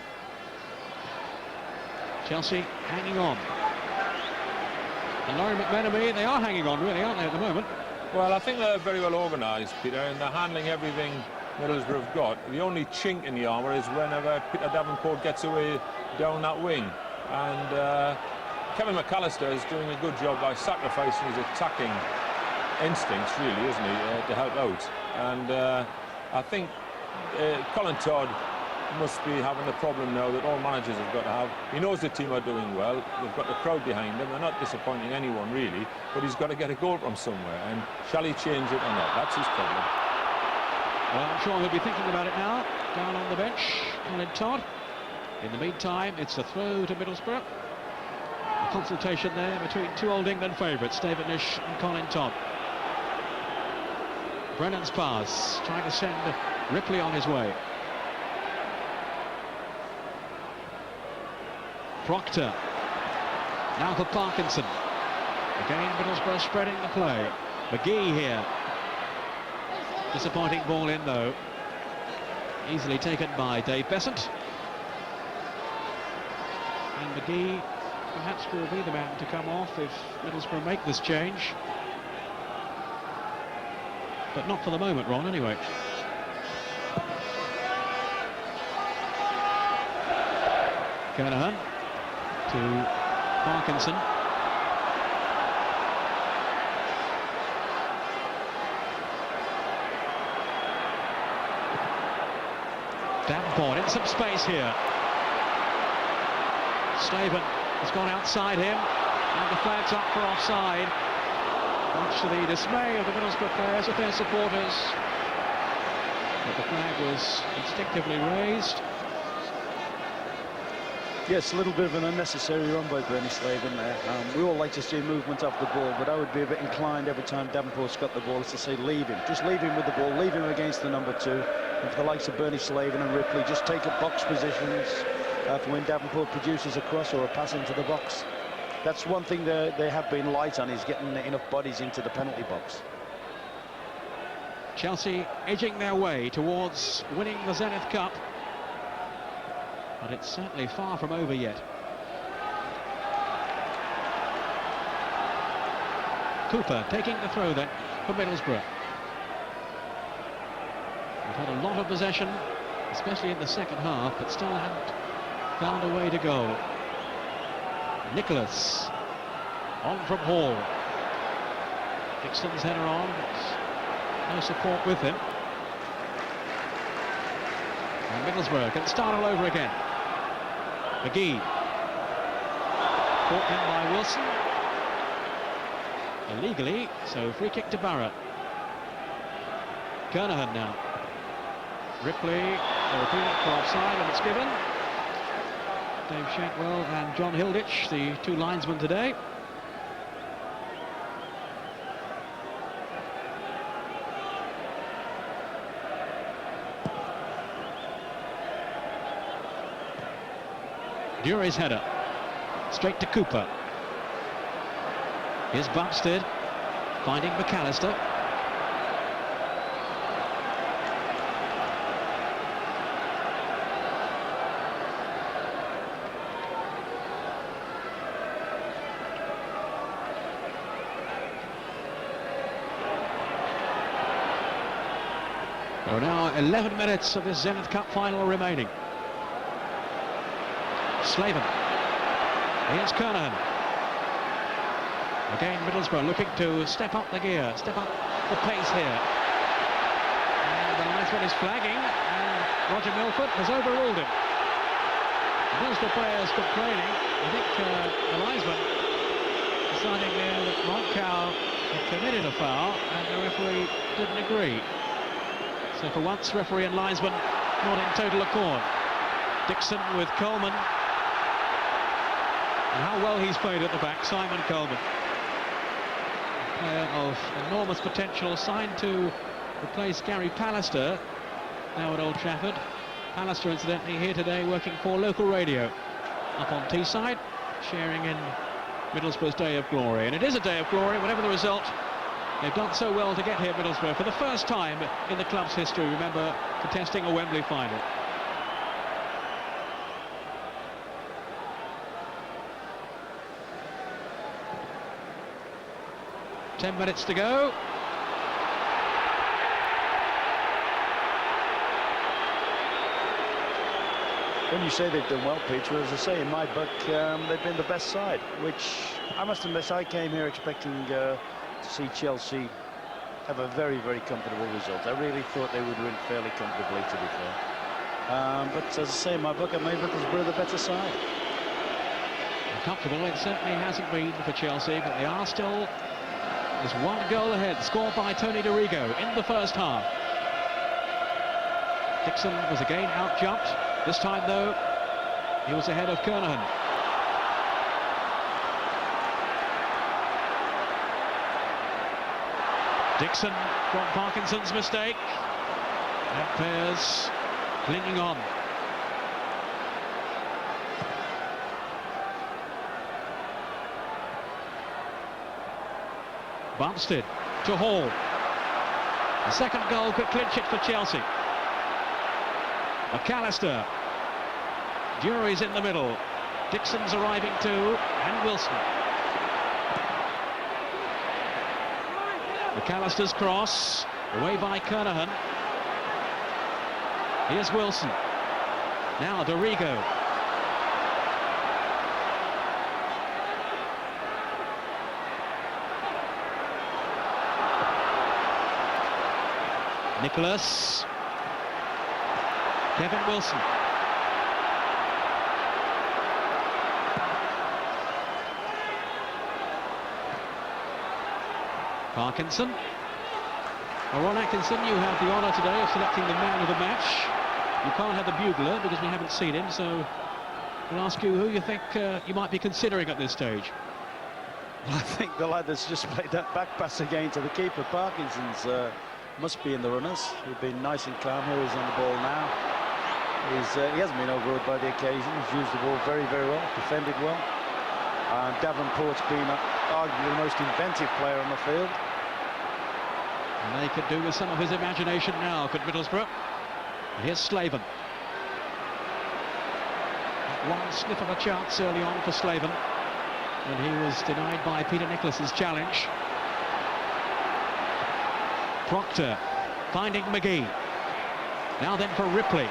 Chelsea hanging on. And Laurie McMenemy, they are hanging on really, aren't they, at the moment?
Well, I think they're very well organised, Peter, and they're handling everything Middlesbrough have got. The only chink in the armour is whenever Peter Davenport gets away down that wing. And Kevin McAllister is doing a good job by sacrificing his attacking instincts, really, isn't he, to help out. And I think Colin Todd must be having the problem now that all managers have got to have. He knows the team are doing well. They've got the crowd behind them. They're not disappointing anyone, really. But he's got to get a goal from somewhere. And shall he change it or not? That's his problem.
Well, I'm sure he'll be thinking about it now. Down on the bench, Colin Todd. In the meantime, it's a throw to Middlesbrough. A consultation there between two Old England favourites, David Nish and Colin Todd. Brennan's pass, trying to send Ripley on his way. Proctor. Now for Parkinson. Again, Middlesbrough spreading the play. McGee here. Disappointing ball in, though. Easily taken by Dave Besant. And McGee perhaps will be the man to come off if Middlesbrough make this change. But not for the moment, Ron, anyway. Kernahan to Parkinson. Davenport in some space here. Staven has gone outside him, and the flag's up for offside. Much to the dismay of the Middlesbrough players and their supporters. But the flag was instinctively raised.
Yes, a little bit of an unnecessary run by Bernie Slaven there. We all like to see movement off the ball, but I would be a bit inclined every time Davenport's got the ball is to say leave him. Just leave him with the ball, leave him against the number 2. And for the likes of Bernie Slaven and Ripley, just take up box positions for when Davenport produces a cross or a pass into the box. That's one thing they have been light on, is getting enough bodies into the penalty box.
Chelsea edging their way towards winning the Zenith Cup. But it's certainly far from over yet. Cooper taking the throw then for Middlesbrough. We've had a lot of possession, especially in the second half, but still haven't found a way to go. Nicholas on from Hall. Dixon's header on, but no support with him. And Middlesbrough can start all over again. McGee. Caught in by Wilson. Illegally, so free kick to Barrett. Kernahan now. Ripley, they're appealing for offside, and it's given. Dave Shackwell and John Hilditch, the two linesmen today. Dury's header. Straight to Cooper. Here's Bumstead, finding McAllister. So now 11 minutes of this Zenith Cup final remaining. Slaven. Here's Kernahan. Again, Middlesbrough looking to step up the gear, step up the pace here. And the linesman is flagging, and Roger Milford has overruled him. The Middlesbrough players complaining. I think the linesman deciding there that Montcow had committed a foul, and the referee didn't agree. So for once, referee and linesman not in total accord. Dixon with Coleman. And how well he's played at the back, Simon Coleman. A player of enormous potential, signed to replace Gary Pallister now at Old Trafford. Pallister, incidentally, here today working for local radio up on Teesside, sharing in Middlesbrough's day of glory. And it is a day of glory, whatever the result. They've done so well to get here, Middlesbrough, for the first time in the club's history, remember, contesting a Wembley final. Ten minutes to go.
When you say they've done well, Peter, as I say, in my book, they've been the best side, which I must admit, I came here expecting to see Chelsea have a very, very comfortable result. I really thought they would win fairly comfortably, to be fair. But as I say in my book, I made Middlesbrough the better side.
Comfortable, it certainly hasn't been for Chelsea, but they are still... There's one goal ahead, scored by Tony Dorigo in the first half. Dixon was again out-jumped. This time, though, he was ahead of Kernahan. Dixon from Parkinson's mistake. And Pears clinging on. Bumstead to Hall. The second goal could clinch it for Chelsea. McAllister. Dury's in the middle. Dixon's arriving too, and Wilson. McAllister's cross, away by Kernahan. Here's Wilson. Now Dorigo. Nicholas. Kevin Wilson. Parkinson. Well, Ron Atkinson, you have the honour today of selecting the man of the match. You can't have the bugler because we haven't seen him, so I'll ask you who you think you might be considering at this stage.
I think the lad that's just played that back pass again to the keeper, Parkinson's, must be in the runners. He's been nice and calm. Here he's on the ball now. He hasn't been overawed by the occasion. He's used the ball very, very well, defended well. And Davenport's been arguably the most inventive player on the field.
And they could do with some of his imagination now, could Middlesbrough. Here's Slaven. One sniff of a chance early on for Slaven, and he was denied by Peter Nicholas's challenge. Proctor finding McGee. Now then for Ripley.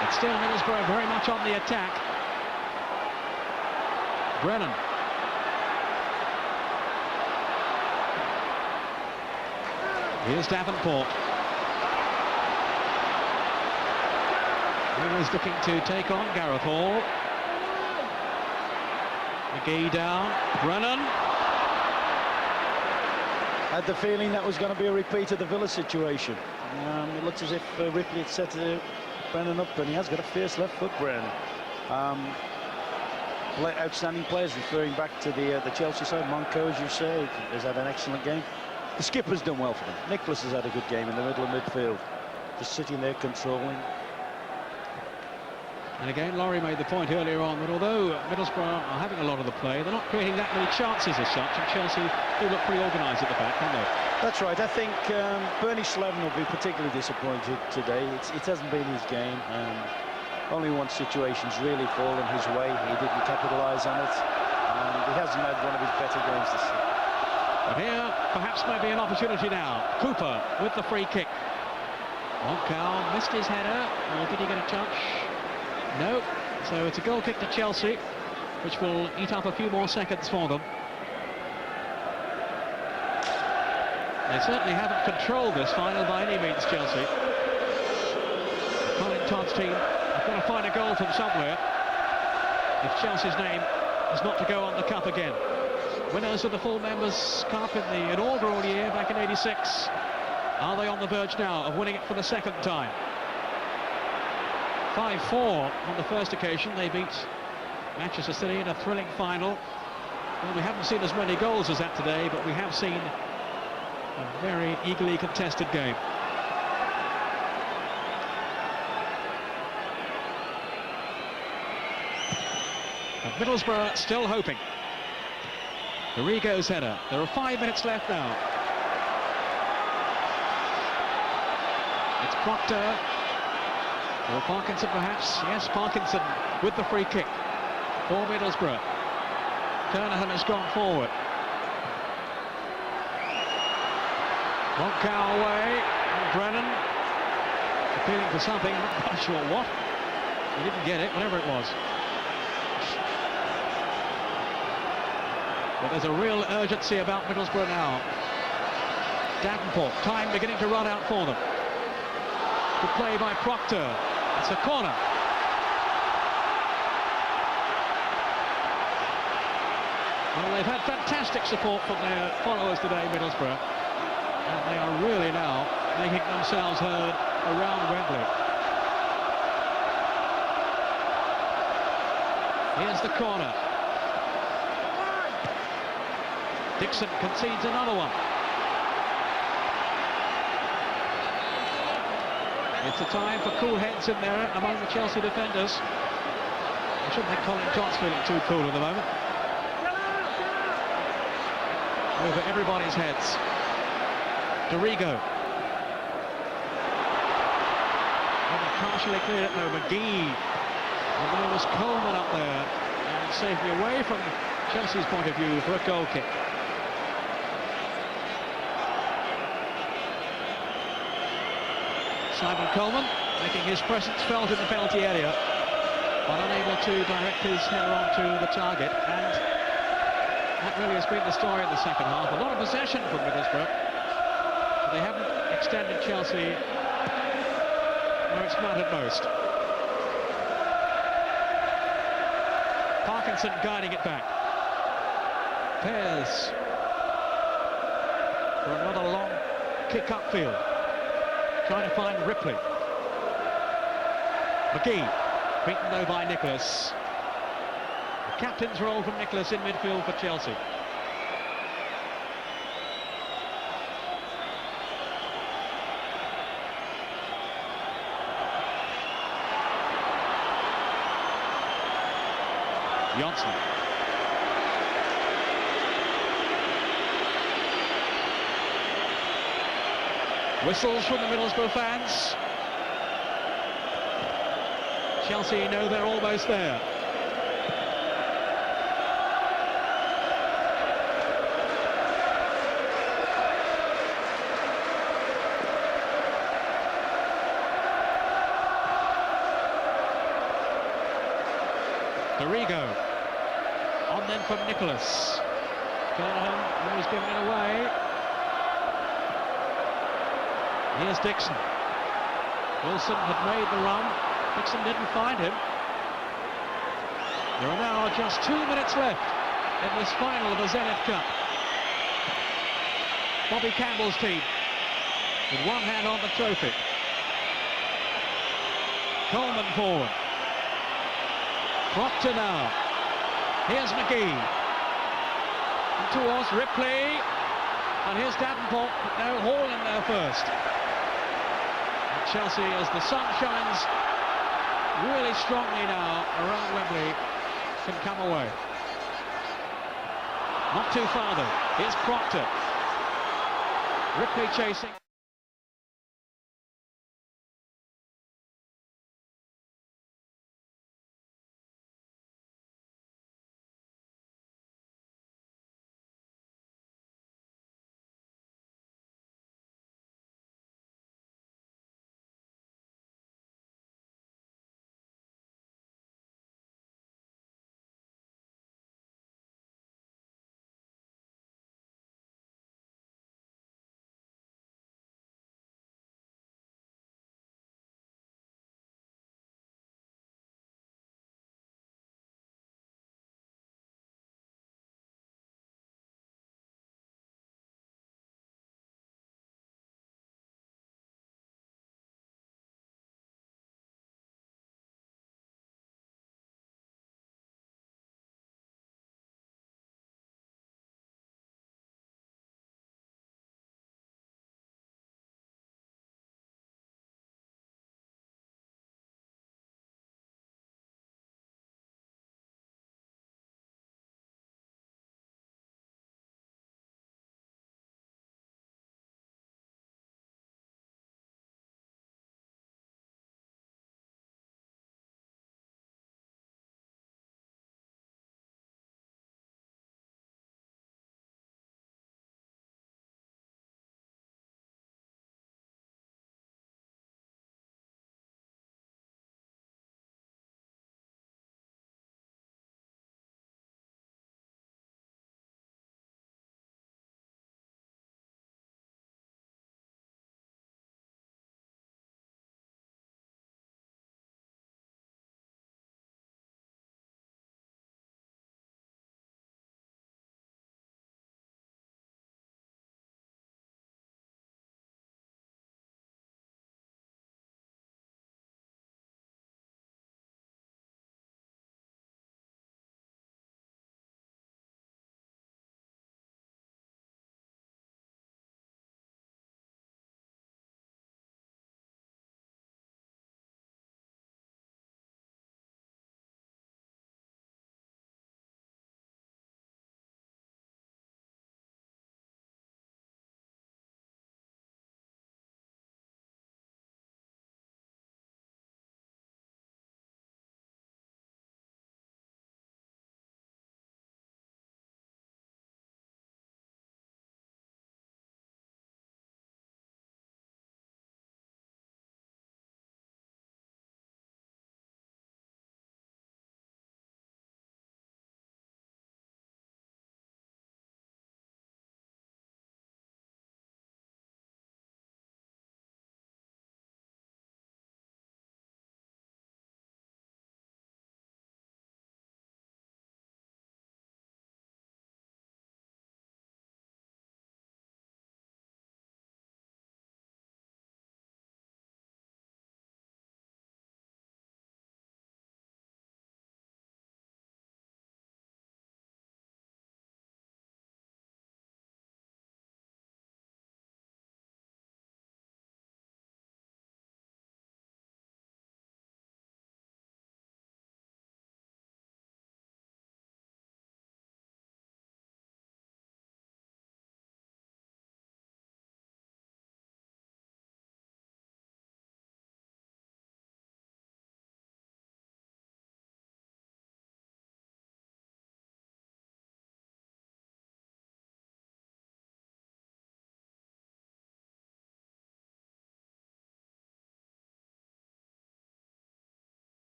But still Middlesbrough very much on the attack. Brennan. Here's Davenport. He was looking to take on Gareth Hall. McGee down. Brennan.
Had the feeling that was going to be a repeat of the Villa situation. It looks as if Ripley had set Brennan up, and he has got a fierce left foot, Brennan. Outstanding players, referring back to the Chelsea side. Monco, as you say, has had an excellent game. The skipper's done well for them. Nicholas has had a good game in the middle of midfield, just sitting there controlling.
And again, Laurie made the point earlier on that although Middlesbrough are having a lot of the play, they're not creating that many chances as such, and Chelsea do look pretty organised at the back, don't they?
That's right. I think Bernie Slevin will be particularly disappointed today. It hasn't been his game. Only one situation's really fallen his way. He didn't capitalise on it. He hasn't had one of his better games this season.
But here, perhaps maybe an opportunity now. Cooper with the free kick. Moncal missed his header, or did he get a touch? No. So it's a goal kick to Chelsea, which will eat up a few more seconds for them. They certainly haven't controlled this final by any means, Chelsea. Colin Todd's team have got to find a goal from somewhere if Chelsea's name is not to go on the cup again. Winners of the full Members' Cup in the inaugural year back in '86. Are they on the verge now of winning it for the second time? 5-4 on the first occasion. They beat Manchester City in a thrilling final. Well, we haven't seen as many goals as that today, but we have seen a very eagerly contested game. And Middlesbrough still hoping. Arrigo's header. There are 5 minutes left now. It's Proctor. Or Parkinson perhaps. Yes, Parkinson with the free kick for Middlesbrough. Turnahan has gone forward. Moncal away. And Brennan appealing for something, not quite sure what. He didn't get it, whatever it was. But there's a real urgency about Middlesbrough now. Davenport, time beginning to run out for them. Good play by Proctor. It's a corner. Well, they've had fantastic support from their followers today, Middlesbrough. And they are really now making themselves heard around Wembley. Here's the corner. Dixon concedes another one. It's a time for cool heads in there among the Chelsea defenders. I shouldn't think Colin Todd's feeling too cool at the moment. Over everybody's heads. D'Arrigo. Partially cleared it, no, McGee. And there was Coleman up there, and safely away from Chelsea's point of view for a goal kick. Simon Coleman making his presence felt in the penalty area, but unable to direct his header onto the target, and that really has been the story in the second half. A lot of possession from Middlesbrough, but they haven't extended Chelsea where it's mattered most. Parkinson guiding it back. Pears for another long kick upfield. Trying to find Ripley. McGee, beaten though by Nicholas. The captain's role from Nicholas in midfield for Chelsea. Johnson. Whistles from the Middlesbrough fans. Chelsea know they're almost there. D'Arrigo. On then from Nicholas. Turnahan, he's giving it away. Here's Dixon. Wilson had made the run. Dixon didn't find him. There are now just 2 minutes left in this final of the Zenith Cup. Bobby Campbell's team, with one hand on the trophy. Coleman forward. Proctor now. Here's McGee. And towards Ripley. And here's Davenport. No, Hall in there first. And Chelsea, as the sun shines really strongly now around Wembley, can come away. Not too far though. Here's Proctor. Ripley chasing.